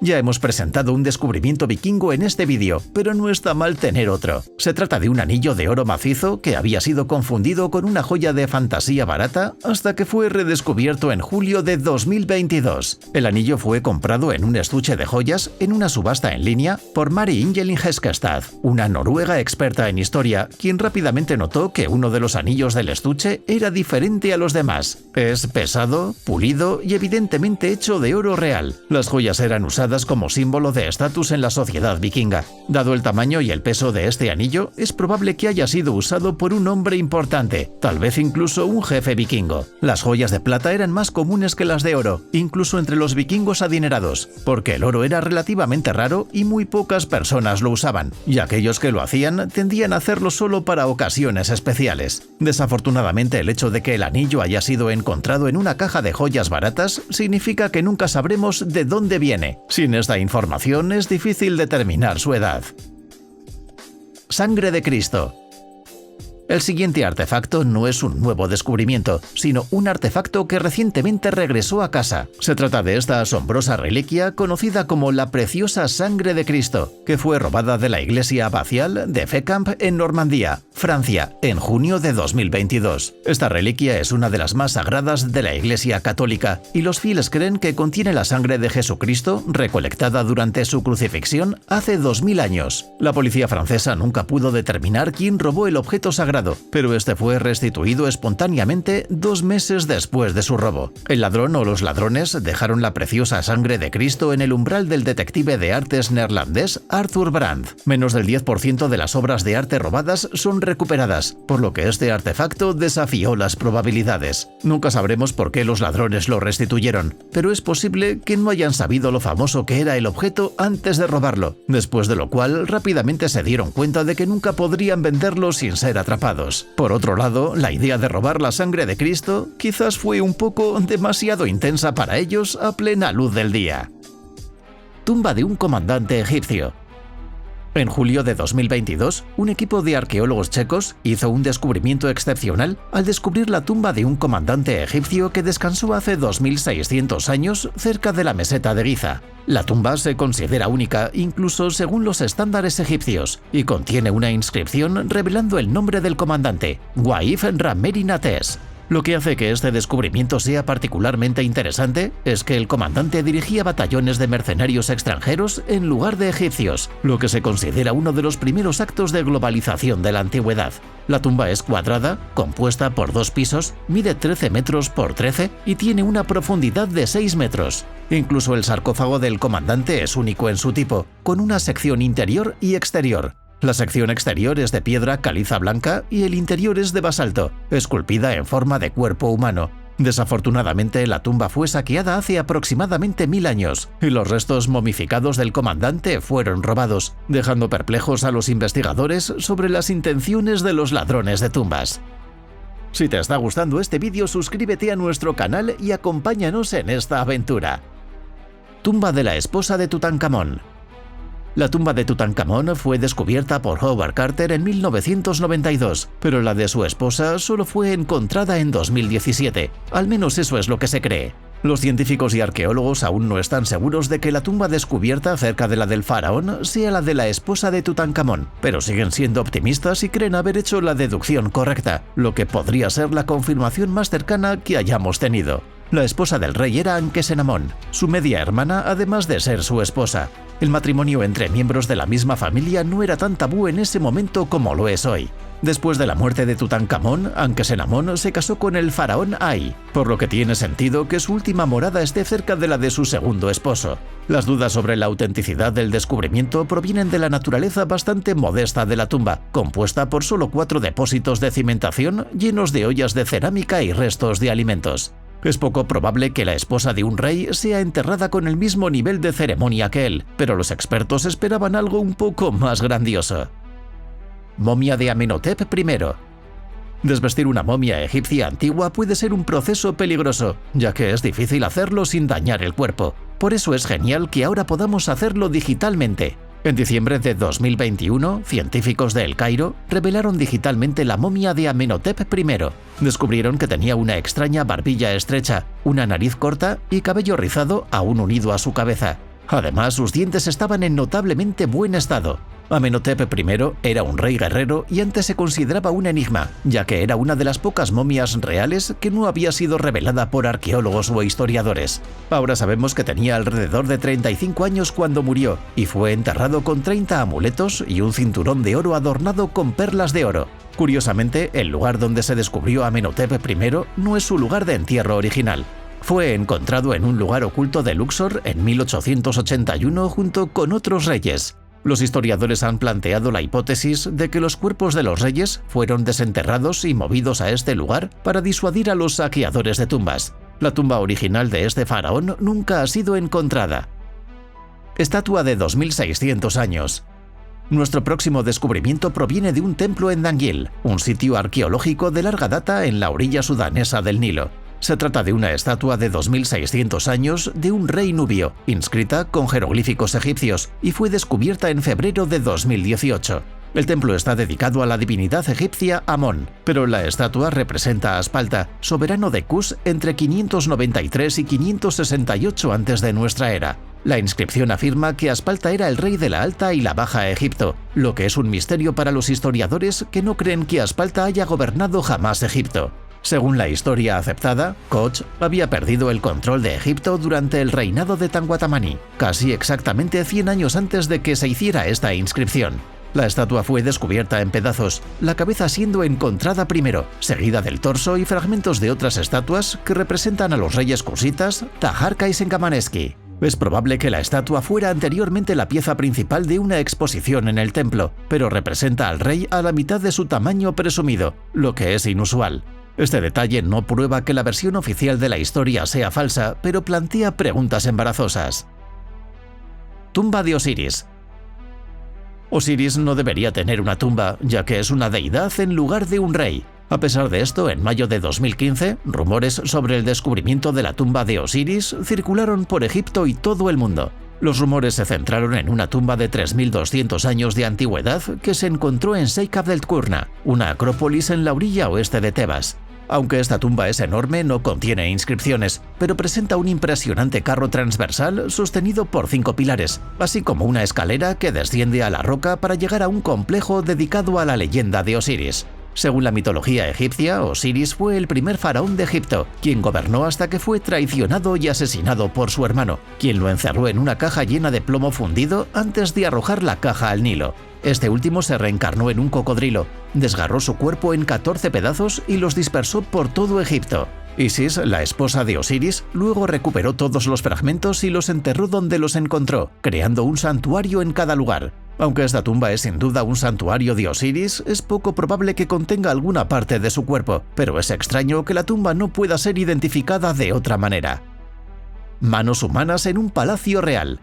Ya hemos presentado un descubrimiento vikingo en este vídeo, pero no está mal tener otro. Se trata de un anillo de oro macizo que había sido confundido con una joya de fantasía barata hasta que fue redescubierto en julio de 2022. El anillo fue comprado en un estuche de joyas en una subasta en línea por Mari Ingelin Heskestad, una noruega experta en historia, quien rápidamente notó que uno de los anillos del estuche era diferente a los demás. Es pesado, pulido y evidentemente hecho de oro real. Las joyas eran usadas como símbolo de estatus en la sociedad vikinga. Dado el tamaño y el peso de este anillo, es probable que haya sido usado por un hombre importante, tal vez incluso un jefe vikingo. Las joyas de plata eran más comunes que las de oro, incluso entre los vikingos adinerados, porque el oro era relativamente raro y muy pocas personas lo usaban, y aquellos que lo hacían tendían a hacerlo solo para ocasiones especiales. Desafortunadamente, el hecho de que el anillo haya sido encontrado en una caja de joyas baratas significa que nunca sabremos de dónde viene. Sin esta información es difícil determinar su edad. Sangre de Cristo. El siguiente artefacto no es un nuevo descubrimiento, sino un artefacto que recientemente regresó a casa. Se trata de esta asombrosa reliquia conocida como la preciosa sangre de Cristo, que fue robada de la iglesia abacial de Fécamp en Normandía, Francia, en junio de 2022. Esta reliquia es una de las más sagradas de la Iglesia católica y los fieles creen que contiene la sangre de Jesucristo recolectada durante su crucifixión hace 2000 años. La policía francesa nunca pudo determinar quién robó el objeto sagrado, pero este fue restituido espontáneamente 2 meses después de su robo. El ladrón o los ladrones dejaron la preciosa sangre de Cristo en el umbral del detective de artes neerlandés Arthur Brand. Menos del 10% de las obras de arte robadas son recuperadas, por lo que este artefacto desafió las probabilidades. Nunca sabremos por qué los ladrones lo restituyeron, pero es posible que no hayan sabido lo famoso que era el objeto antes de robarlo, después de lo cual rápidamente se dieron cuenta de que nunca podrían venderlo sin ser atrapados. Por otro lado, la idea de robar la sangre de Cristo quizás fue un poco demasiado intensa para ellos a plena luz del día. Tumba de un comandante egipcio. En julio de 2022, un equipo de arqueólogos checos hizo un descubrimiento excepcional al descubrir la tumba de un comandante egipcio que descansó hace 2600 años cerca de la meseta de Giza. La tumba se considera única incluso según los estándares egipcios y contiene una inscripción revelando el nombre del comandante, Waif Rameri Nates. Lo que hace que este descubrimiento sea particularmente interesante es que el comandante dirigía batallones de mercenarios extranjeros en lugar de egipcios, lo que se considera uno de los primeros actos de globalización de la antigüedad. La tumba es cuadrada, compuesta por 2 pisos, mide 13 metros por 13 y tiene una profundidad de 6 metros. Incluso el sarcófago del comandante es único en su tipo, con una sección interior y exterior. La sección exterior es de piedra caliza blanca y el interior es de basalto, esculpida en forma de cuerpo humano. Desafortunadamente, la tumba fue saqueada hace aproximadamente 1000 años y los restos momificados del comandante fueron robados, dejando perplejos a los investigadores sobre las intenciones de los ladrones de tumbas. Si te está gustando este vídeo, suscríbete a nuestro canal y acompáñanos en esta aventura. Tumba de la esposa de Tutankamón. La tumba de Tutankamón fue descubierta por Howard Carter en 1992, pero la de su esposa solo fue encontrada en 2017. Al menos eso es lo que se cree. Los científicos y arqueólogos aún no están seguros de que la tumba descubierta cerca de la del faraón sea la de la esposa de Tutankamón, pero siguen siendo optimistas y creen haber hecho la deducción correcta, lo que podría ser la confirmación más cercana que hayamos tenido. La esposa del rey era Ankesenamón, su media hermana, además de ser su esposa. El matrimonio entre miembros de la misma familia no era tan tabú en ese momento como lo es hoy. Después de la muerte de Tutankamón, Ankesenamón se casó con el faraón Ay, por lo que tiene sentido que su última morada esté cerca de la de su segundo esposo. Las dudas sobre la autenticidad del descubrimiento provienen de la naturaleza bastante modesta de la tumba, compuesta por solo 4 depósitos de cimentación llenos de ollas de cerámica y restos de alimentos. Es poco probable que la esposa de un rey sea enterrada con el mismo nivel de ceremonia que él, pero los expertos esperaban algo un poco más grandioso. Momia de Amenhotep I. Desvestir una momia egipcia antigua puede ser un proceso peligroso, ya que es difícil hacerlo sin dañar el cuerpo. Por eso es genial que ahora podamos hacerlo digitalmente. En diciembre de 2021, científicos de El Cairo revelaron digitalmente la momia de Amenhotep I. Descubrieron que tenía una extraña barbilla estrecha, una nariz corta y cabello rizado aún unido a su cabeza. Además, sus dientes estaban en notablemente buen estado. Amenhotep I era un rey guerrero y antes se consideraba un enigma, ya que era una de las pocas momias reales que no había sido revelada por arqueólogos o historiadores. Ahora sabemos que tenía alrededor de 35 años cuando murió y fue enterrado con 30 amuletos y un cinturón de oro adornado con perlas de oro. Curiosamente, el lugar donde se descubrió Amenhotep I no es su lugar de entierro original. Fue encontrado en un lugar oculto de Luxor en 1881 junto con otros reyes. Los historiadores han planteado la hipótesis de que los cuerpos de los reyes fueron desenterrados y movidos a este lugar para disuadir a los saqueadores de tumbas. La tumba original de este faraón nunca ha sido encontrada. Estatua de 2600 años. Nuestro próximo descubrimiento proviene de un templo en Danguil, un sitio arqueológico de larga data en la orilla sudanesa del Nilo. Se trata de una estatua de 2600 años de un rey nubio, inscrita con jeroglíficos egipcios, y fue descubierta en febrero de 2018. El templo está dedicado a la divinidad egipcia Amón, pero la estatua representa a Asparta, soberano de Kush entre 593 y 568 antes de nuestra era. La inscripción afirma que Asparta era el rey de la Alta y la Baja Egipto, lo que es un misterio para los historiadores que no creen que Asparta haya gobernado jamás Egipto. Según la historia aceptada, Koch había perdido el control de Egipto durante el reinado de Tanguatamani, casi exactamente 100 años antes de que se hiciera esta inscripción. La estatua fue descubierta en pedazos, la cabeza siendo encontrada primero, seguida del torso y fragmentos de otras estatuas que representan a los reyes kusitas, Taharka y Senkamanesky. Es probable que la estatua fuera anteriormente la pieza principal de una exposición en el templo, pero representa al rey a la mitad de su tamaño presumido, lo que es inusual. Este detalle no prueba que la versión oficial de la historia sea falsa, pero plantea preguntas embarazosas. Tumba de Osiris. Osiris no debería tener una tumba, ya que es una deidad en lugar de un rey. A pesar de esto, en mayo de 2015, rumores sobre el descubrimiento de la tumba de Osiris circularon por Egipto y todo el mundo. Los rumores se centraron en una tumba de 3200 años de antigüedad que se encontró en Sheikh Abdel Qurna, una acrópolis en la orilla oeste de Tebas. Aunque esta tumba es enorme, no contiene inscripciones, pero presenta un impresionante carro transversal sostenido por 5 pilares, así como una escalera que desciende a la roca para llegar a un complejo dedicado a la leyenda de Osiris. Según la mitología egipcia, Osiris fue el primer faraón de Egipto, quien gobernó hasta que fue traicionado y asesinado por su hermano, quien lo encerró en una caja llena de plomo fundido antes de arrojar la caja al Nilo. Este último se reencarnó en un cocodrilo, desgarró su cuerpo en 14 pedazos y los dispersó por todo Egipto. Isis, la esposa de Osiris, luego recuperó todos los fragmentos y los enterró donde los encontró, creando un santuario en cada lugar. Aunque esta tumba es sin duda un santuario de Osiris, es poco probable que contenga alguna parte de su cuerpo, pero es extraño que la tumba no pueda ser identificada de otra manera. Manos humanas en un palacio real.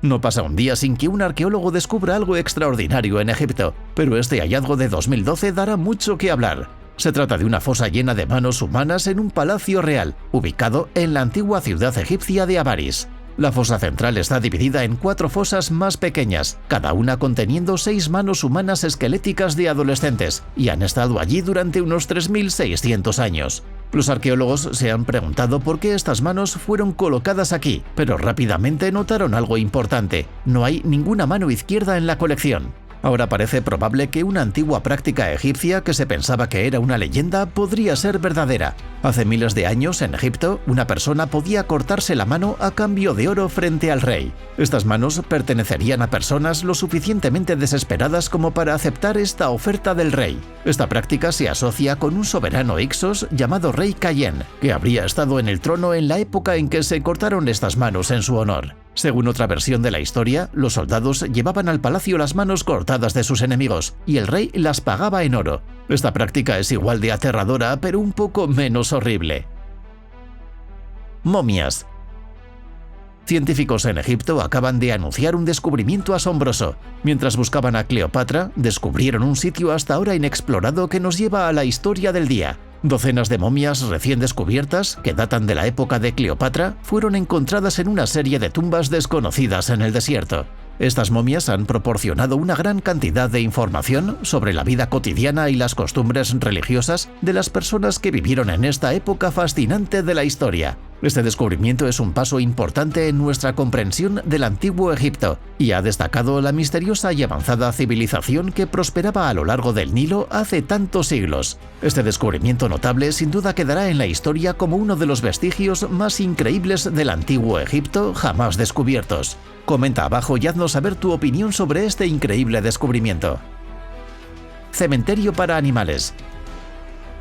No pasa un día sin que un arqueólogo descubra algo extraordinario en Egipto, pero este hallazgo de 2012 dará mucho que hablar. Se trata de una fosa llena de manos humanas en un palacio real, ubicado en la antigua ciudad egipcia de Avaris. La fosa central está dividida en 4 fosas más pequeñas, cada una conteniendo 6 manos humanas esqueléticas de adolescentes, y han estado allí durante unos 3.600 años. Los arqueólogos se han preguntado por qué estas manos fueron colocadas aquí, pero rápidamente notaron algo importante: no hay ninguna mano izquierda en la colección. Ahora parece probable que una antigua práctica egipcia que se pensaba que era una leyenda podría ser verdadera. Hace miles de años, en Egipto, una persona podía cortarse la mano a cambio de oro frente al rey. Estas manos pertenecerían a personas lo suficientemente desesperadas como para aceptar esta oferta del rey. Esta práctica se asocia con un soberano Hyksos llamado Rey Kayen, que habría estado en el trono en la época en que se cortaron estas manos en su honor. Según otra versión de la historia, los soldados llevaban al palacio las manos cortadas de sus enemigos, y el rey las pagaba en oro. Esta práctica es igual de aterradora, pero un poco menos horrible. Momias. Científicos en Egipto acaban de anunciar un descubrimiento asombroso. Mientras buscaban a Cleopatra, descubrieron un sitio hasta ahora inexplorado que nos lleva a la historia del día. Docenas de momias recién descubiertas, que datan de la época de Cleopatra, fueron encontradas en una serie de tumbas desconocidas en el desierto. Estas momias han proporcionado una gran cantidad de información sobre la vida cotidiana y las costumbres religiosas de las personas que vivieron en esta época fascinante de la historia. Este descubrimiento es un paso importante en nuestra comprensión del antiguo Egipto y ha destacado la misteriosa y avanzada civilización que prosperaba a lo largo del Nilo hace tantos siglos. Este descubrimiento notable sin duda quedará en la historia como uno de los vestigios más increíbles del antiguo Egipto jamás descubiertos. Comenta abajo y haznos saber tu opinión sobre este increíble descubrimiento. Cementerio para animales.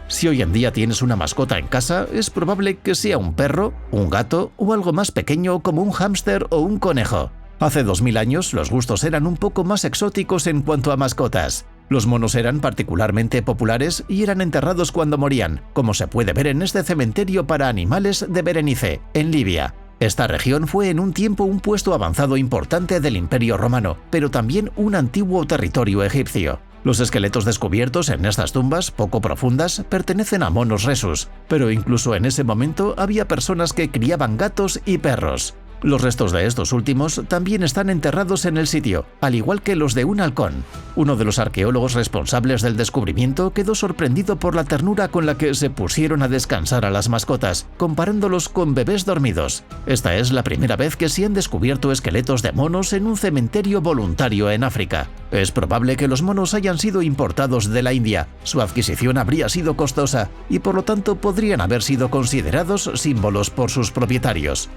Si hoy en día tienes una mascota en casa, es probable que sea un perro, un gato o algo más pequeño como un hámster o un conejo. Hace 2000 años los gustos eran un poco más exóticos en cuanto a mascotas. Los monos eran particularmente populares y eran enterrados cuando morían, como se puede ver en este cementerio para animales de Berenice, en Libia. Esta región fue en un tiempo un puesto avanzado importante del Imperio Romano, pero también un antiguo territorio egipcio. Los esqueletos descubiertos en estas tumbas, poco profundas, pertenecen a monos rhesus, pero incluso en ese momento había personas que criaban gatos y perros. Los restos de estos últimos también están enterrados en el sitio, al igual que los de un halcón. Uno de los arqueólogos responsables del descubrimiento quedó sorprendido por la ternura con la que se pusieron a descansar a las mascotas, comparándolos con bebés dormidos. Esta es la primera vez que se han descubierto esqueletos de monos en un cementerio voluntario en África. Es probable que los monos hayan sido importados de la India, su adquisición habría sido costosa y por lo tanto podrían haber sido considerados símbolos por sus propietarios.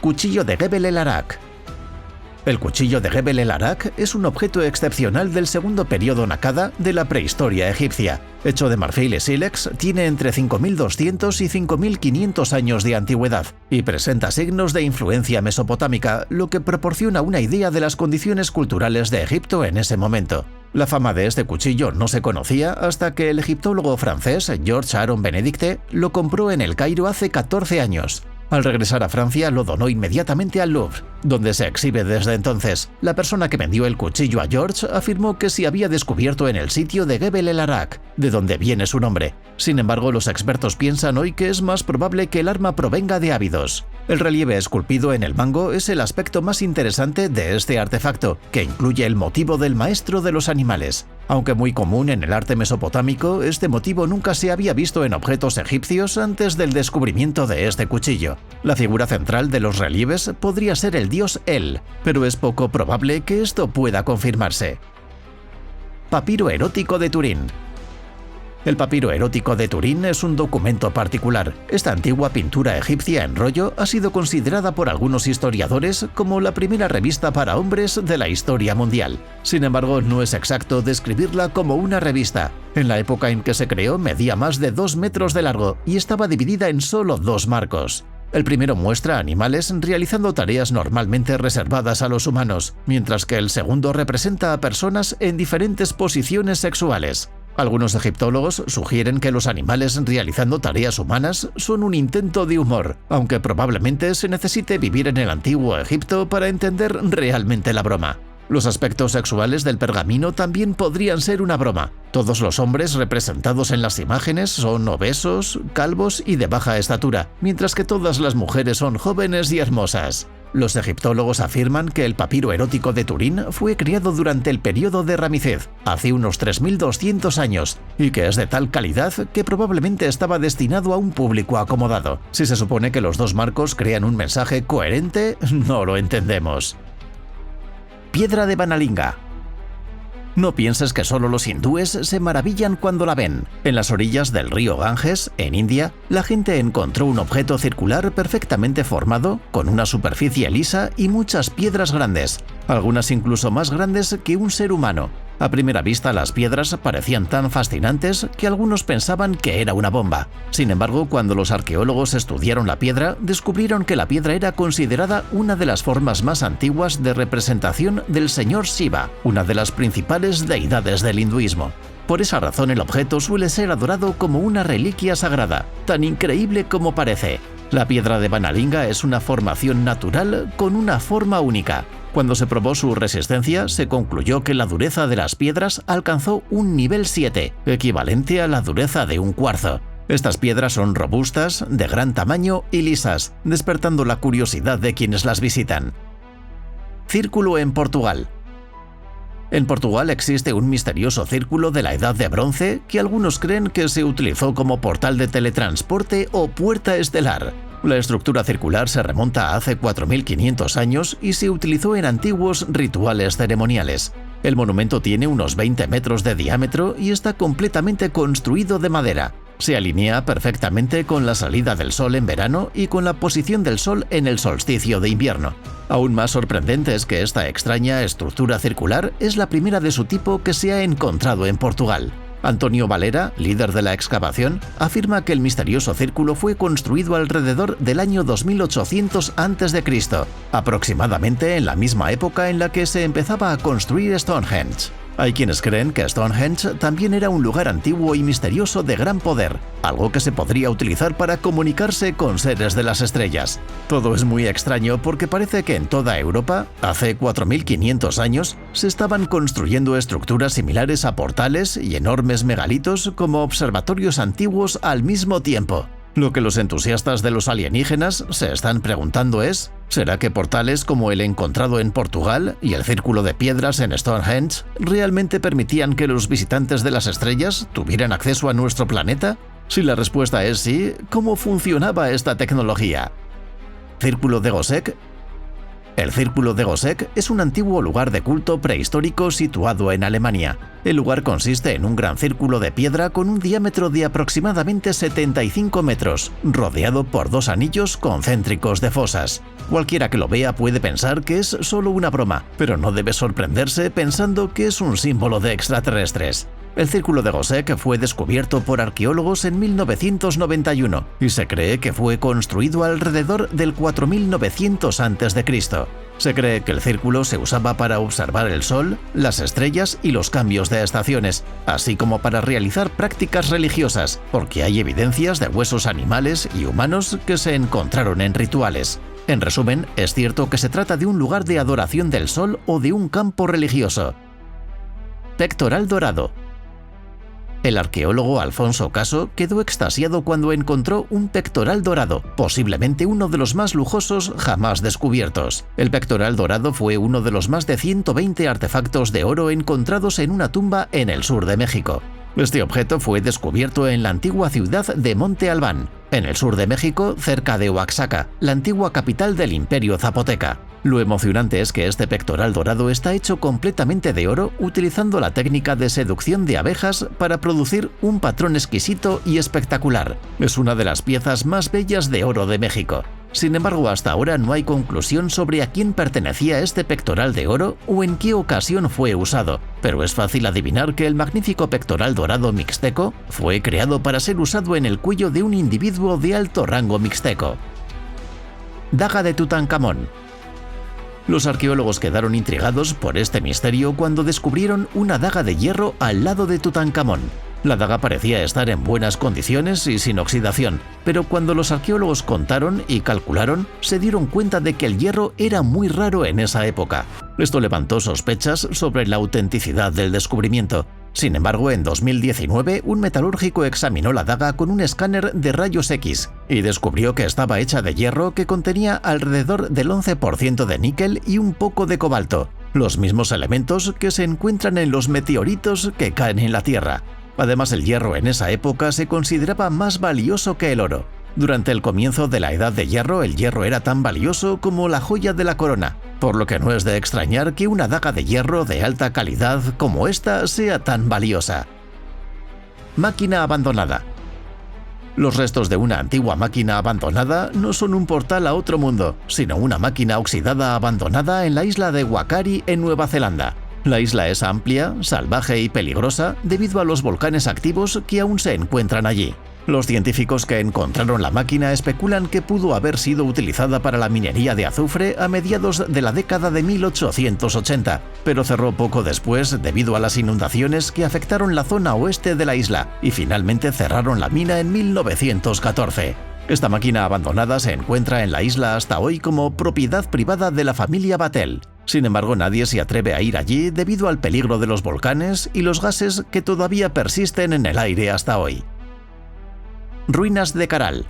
Cuchillo de Gebel el Arak. El cuchillo de Gebel el Arak es un objeto excepcional del segundo periodo Nakada de la prehistoria egipcia. Hecho de marfil y sílex, tiene entre 5200 y 5500 años de antigüedad y presenta signos de influencia mesopotámica, lo que proporciona una idea de las condiciones culturales de Egipto en ese momento. La fama de este cuchillo no se conocía hasta que el egiptólogo francés Georges Aron Benedicte lo compró en El Cairo hace 14 años. Al regresar a Francia lo donó inmediatamente al Louvre, donde se exhibe desde entonces. La persona que vendió el cuchillo a George afirmó que se había descubierto en el sitio de Gebel el Arak, de donde viene su nombre. Sin embargo, los expertos piensan hoy que es más probable que el arma provenga de Abidos. El relieve esculpido en el mango es el aspecto más interesante de este artefacto, que incluye el motivo del maestro de los animales. Aunque muy común en el arte mesopotámico, este motivo nunca se había visto en objetos egipcios antes del descubrimiento de este cuchillo. La figura central de los relieves podría ser el dios El, pero es poco probable que esto pueda confirmarse. Papiro erótico de Turín. El papiro erótico de Turín es un documento particular. Esta antigua pintura egipcia en rollo ha sido considerada por algunos historiadores como la primera revista para hombres de la historia mundial. Sin embargo, no es exacto describirla como una revista. En la época en que se creó medía más de 2 metros de largo y estaba dividida en solo 2 marcos. El primero muestra animales realizando tareas normalmente reservadas a los humanos, mientras que el segundo representa a personas en diferentes posiciones sexuales. Algunos egiptólogos sugieren que los animales realizando tareas humanas son un intento de humor, aunque probablemente se necesite vivir en el antiguo Egipto para entender realmente la broma. Los aspectos sexuales del pergamino también podrían ser una broma. Todos los hombres representados en las imágenes son obesos, calvos y de baja estatura, mientras que todas las mujeres son jóvenes y hermosas. Los egiptólogos afirman que el papiro erótico de Turín fue creado durante el periodo de Ramsés, hace unos 3200 años, y que es de tal calidad que probablemente estaba destinado a un público acomodado. Si se supone que los 2 marcos crean un mensaje coherente, no lo entendemos. Piedra de Banalinga. No pienses que solo los hindúes se maravillan cuando la ven. En las orillas del río Ganges, en India, la gente encontró un objeto circular perfectamente formado, con una superficie lisa y muchas piedras grandes, algunas incluso más grandes que un ser humano. A primera vista, las piedras parecían tan fascinantes que algunos pensaban que era una bomba. Sin embargo, cuando los arqueólogos estudiaron la piedra, descubrieron que la piedra era considerada una de las formas más antiguas de representación del señor Shiva, una de las principales deidades del hinduismo. Por esa razón, el objeto suele ser adorado como una reliquia sagrada, tan increíble como parece. La piedra de Banalinga es una formación natural con una forma única. Cuando se probó su resistencia, se concluyó que la dureza de las piedras alcanzó un nivel 7, equivalente a la dureza de un cuarzo. Estas piedras son robustas, de gran tamaño y lisas, despertando la curiosidad de quienes las visitan. Círculo en Portugal. En Portugal existe un misterioso círculo de la Edad de Bronce que algunos creen que se utilizó como portal de teletransporte o puerta estelar. La estructura circular se remonta a hace 4500 años y se utilizó en antiguos rituales ceremoniales. El monumento tiene unos 20 metros de diámetro y está completamente construido de madera. Se alinea perfectamente con la salida del sol en verano y con la posición del sol en el solsticio de invierno. Aún más sorprendente es que esta extraña estructura circular es la primera de su tipo que se ha encontrado en Portugal. Antonio Valera, líder de la excavación, afirma que el misterioso círculo fue construido alrededor del año 2800 a.C., aproximadamente en la misma época en la que se empezaba a construir Stonehenge. Hay quienes creen que Stonehenge también era un lugar antiguo y misterioso de gran poder, algo que se podría utilizar para comunicarse con seres de las estrellas. Todo es muy extraño porque parece que en toda Europa, hace 4500 años, se estaban construyendo estructuras similares a portales y enormes megalitos como observatorios antiguos al mismo tiempo. Lo que los entusiastas de los alienígenas se están preguntando es, ¿será que portales como el encontrado en Portugal y el círculo de piedras en Stonehenge realmente permitían que los visitantes de las estrellas tuvieran acceso a nuestro planeta? Si la respuesta es sí, ¿cómo funcionaba esta tecnología? Círculo de Goseck. El Círculo de Goseck es un antiguo lugar de culto prehistórico situado en Alemania. El lugar consiste en un gran círculo de piedra con un diámetro de aproximadamente 75 metros, rodeado por 2 anillos concéntricos de fosas. Cualquiera que lo vea puede pensar que es solo una broma, pero no debe sorprenderse pensando que es un símbolo de extraterrestres. El Círculo de Goseck fue descubierto por arqueólogos en 1991 y se cree que fue construido alrededor del 4900 a.C. Se cree que el círculo se usaba para observar el sol, las estrellas y los cambios de estaciones, así como para realizar prácticas religiosas, porque hay evidencias de huesos animales y humanos que se encontraron en rituales. En resumen, es cierto que se trata de un lugar de adoración del sol o de un campo religioso. Pectoral dorado. El arqueólogo Alfonso Caso quedó extasiado cuando encontró un pectoral dorado, posiblemente uno de los más lujosos jamás descubiertos. El pectoral dorado fue uno de los más de 120 artefactos de oro encontrados en una tumba en el sur de México. Este objeto fue descubierto en la antigua ciudad de Monte Albán, en el sur de México, cerca de Oaxaca, la antigua capital del Imperio Zapoteca. Lo emocionante es que este pectoral dorado está hecho completamente de oro utilizando la técnica de seducción de abejas para producir un patrón exquisito y espectacular. Es una de las piezas más bellas de oro de México. Sin embargo, hasta ahora no hay conclusión sobre a quién pertenecía este pectoral de oro o en qué ocasión fue usado, pero es fácil adivinar que el magnífico pectoral dorado mixteco fue creado para ser usado en el cuello de un individuo de alto rango mixteco. Daga de Tutankamón. Los arqueólogos quedaron intrigados por este misterio cuando descubrieron una daga de hierro al lado de Tutankamón. La daga parecía estar en buenas condiciones y sin oxidación, pero cuando los arqueólogos contaron y calcularon, se dieron cuenta de que el hierro era muy raro en esa época. Esto levantó sospechas sobre la autenticidad del descubrimiento. Sin embargo, en 2019, un metalúrgico examinó la daga con un escáner de rayos X y descubrió que estaba hecha de hierro que contenía alrededor del 11% de níquel y un poco de cobalto, los mismos elementos que se encuentran en los meteoritos que caen en la Tierra. Además, el hierro en esa época se consideraba más valioso que el oro. Durante el comienzo de la Edad de Hierro, el hierro era tan valioso como la joya de la corona, por lo que no es de extrañar que una daga de hierro de alta calidad como esta sea tan valiosa. Máquina abandonada. Los restos de una antigua máquina abandonada no son un portal a otro mundo, sino una máquina oxidada abandonada en la isla de Whakari, en Nueva Zelanda. La isla es amplia, salvaje y peligrosa debido a los volcanes activos que aún se encuentran allí. Los científicos que encontraron la máquina especulan que pudo haber sido utilizada para la minería de azufre a mediados de la década de 1880, pero cerró poco después debido a las inundaciones que afectaron la zona oeste de la isla y finalmente cerraron la mina en 1914. Esta máquina abandonada se encuentra en la isla hasta hoy como propiedad privada de la familia Battelle. Sin embargo, nadie se atreve a ir allí debido al peligro de los volcanes y los gases que todavía persisten en el aire hasta hoy. Ruinas de Caral.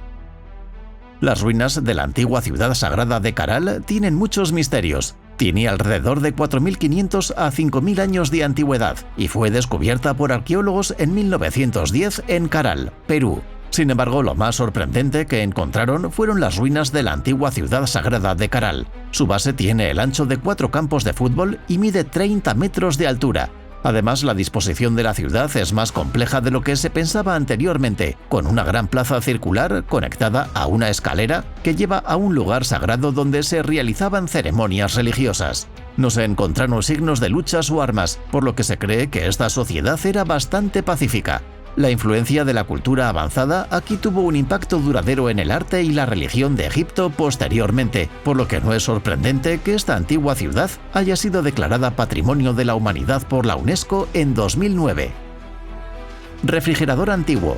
Las ruinas de la antigua ciudad sagrada de Caral tienen muchos misterios. Tiene alrededor de 4.500 a 5.000 años de antigüedad y fue descubierta por arqueólogos en 1910 en Caral, Perú. Sin embargo, lo más sorprendente que encontraron fueron las ruinas de la antigua ciudad sagrada de Caral. Su base tiene el ancho de 4 campos de fútbol y mide 30 metros de altura. Además, la disposición de la ciudad es más compleja de lo que se pensaba anteriormente, con una gran plaza circular conectada a una escalera que lleva a un lugar sagrado donde se realizaban ceremonias religiosas. No se encontraron signos de luchas o armas, por lo que se cree que esta sociedad era bastante pacífica. La influencia de la cultura avanzada aquí tuvo un impacto duradero en el arte y la religión de Egipto posteriormente, por lo que no es sorprendente que esta antigua ciudad haya sido declarada Patrimonio de la Humanidad por la UNESCO en 2009. Refrigerador antiguo.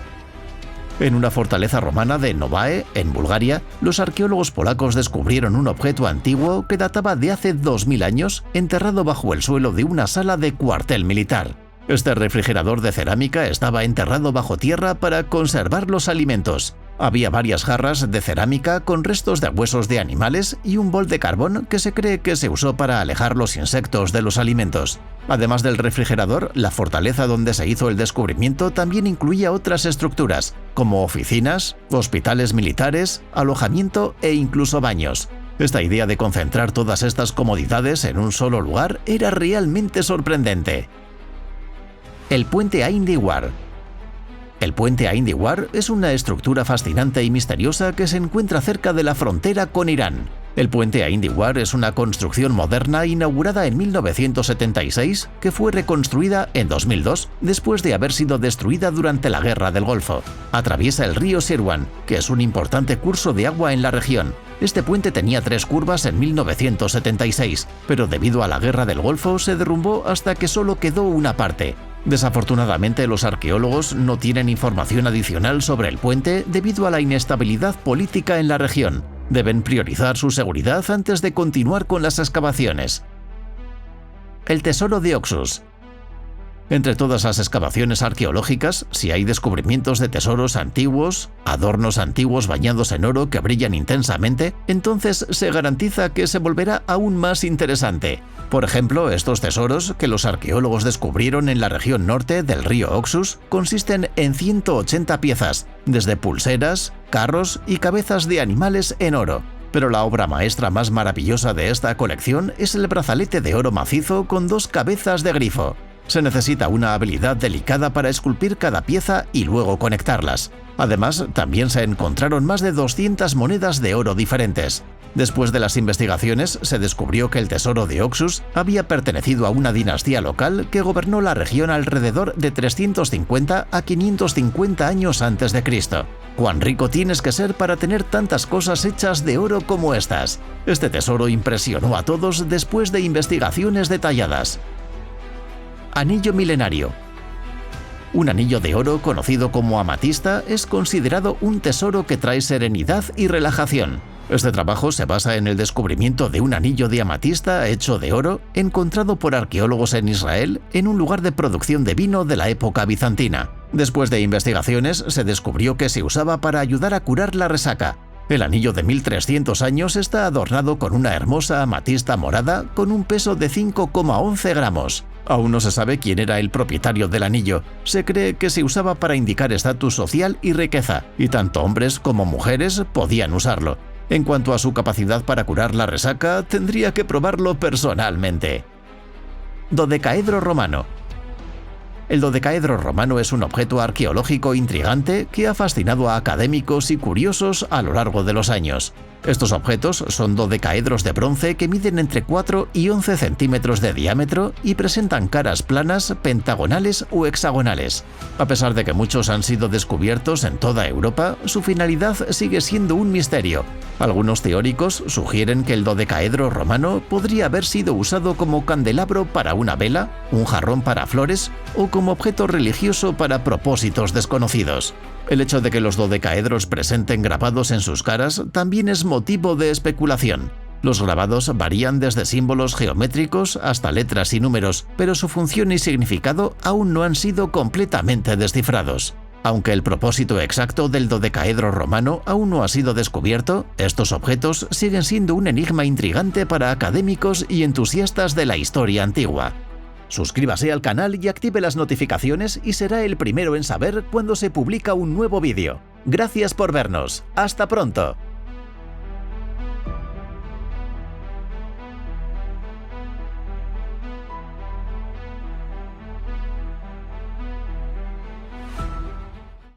En una fortaleza romana de Novae, en Bulgaria, los arqueólogos polacos descubrieron un objeto antiguo que databa de hace 2000 años, enterrado bajo el suelo de una sala de cuartel militar. Este refrigerador de cerámica estaba enterrado bajo tierra para conservar los alimentos. Había varias jarras de cerámica con restos de huesos de animales y un bol de carbón que se cree que se usó para alejar los insectos de los alimentos. Además del refrigerador, la fortaleza donde se hizo el descubrimiento también incluía otras estructuras, como oficinas, hospitales militares, alojamiento e incluso baños. Esta idea de concentrar todas estas comodidades en un solo lugar era realmente sorprendente. El puente Ain Diwar. El puente Ain Diwar es una estructura fascinante y misteriosa que se encuentra cerca de la frontera con Irán. El puente Ain Diwar es una construcción moderna inaugurada en 1976 que fue reconstruida en 2002 después de haber sido destruida durante la Guerra del Golfo. Atraviesa el río Sirwan, que es un importante curso de agua en la región. Este puente tenía 3 curvas en 1976, pero debido a la Guerra del Golfo se derrumbó hasta que solo quedó una parte. Desafortunadamente, los arqueólogos no tienen información adicional sobre el puente debido a la inestabilidad política en la región. Deben priorizar su seguridad antes de continuar con las excavaciones. El tesoro de Oxus. Entre todas las excavaciones arqueológicas, si hay descubrimientos de tesoros antiguos, adornos antiguos bañados en oro que brillan intensamente, entonces se garantiza que se volverá aún más interesante. Por ejemplo, estos tesoros que los arqueólogos descubrieron en la región norte del río Oxus consisten en 180 piezas, desde pulseras, carros y cabezas de animales en oro. Pero la obra maestra más maravillosa de esta colección es el brazalete de oro macizo con 2 cabezas de grifo. Se necesita una habilidad delicada para esculpir cada pieza y luego conectarlas. Además, también se encontraron más de 200 monedas de oro diferentes. Después de las investigaciones, se descubrió que el tesoro de Oxus había pertenecido a una dinastía local que gobernó la región alrededor de 350 a 550 años antes de Cristo. ¿Cuán rico tienes que ser para tener tantas cosas hechas de oro como estas? Este tesoro impresionó a todos después de investigaciones detalladas. Anillo milenario. Un anillo de oro conocido como amatista es considerado un tesoro que trae serenidad y relajación. Este trabajo se basa en el descubrimiento de un anillo de amatista hecho de oro encontrado por arqueólogos en Israel en un lugar de producción de vino de la época bizantina. Después de investigaciones se descubrió que se usaba para ayudar a curar la resaca. El anillo de 1300 años está adornado con una hermosa amatista morada con un peso de 5,11 gramos. Aún no se sabe quién era el propietario del anillo. Se cree que se usaba para indicar estatus social y riqueza, y tanto hombres como mujeres podían usarlo. En cuanto a su capacidad para curar la resaca, tendría que probarlo personalmente. Dodecaedro romano. El dodecaedro romano es un objeto arqueológico intrigante que ha fascinado a académicos y curiosos a lo largo de los años. Estos objetos son dodecaedros de bronce que miden entre 4 y 11 centímetros de diámetro y presentan caras planas, pentagonales o hexagonales. A pesar de que muchos han sido descubiertos en toda Europa, su finalidad sigue siendo un misterio. Algunos teóricos sugieren que el dodecaedro romano podría haber sido usado como candelabro para una vela, un jarrón para flores o como objeto religioso para propósitos desconocidos. El hecho de que los dodecaedros presenten grabados en sus caras también es motivo de especulación. Los grabados varían desde símbolos geométricos hasta letras y números, pero su función y significado aún no han sido completamente descifrados. Aunque el propósito exacto del dodecaedro romano aún no ha sido descubierto, estos objetos siguen siendo un enigma intrigante para académicos y entusiastas de la historia antigua. Suscríbase al canal y active las notificaciones y será el primero en saber cuando se publica un nuevo vídeo. Gracias por vernos. ¡Hasta pronto!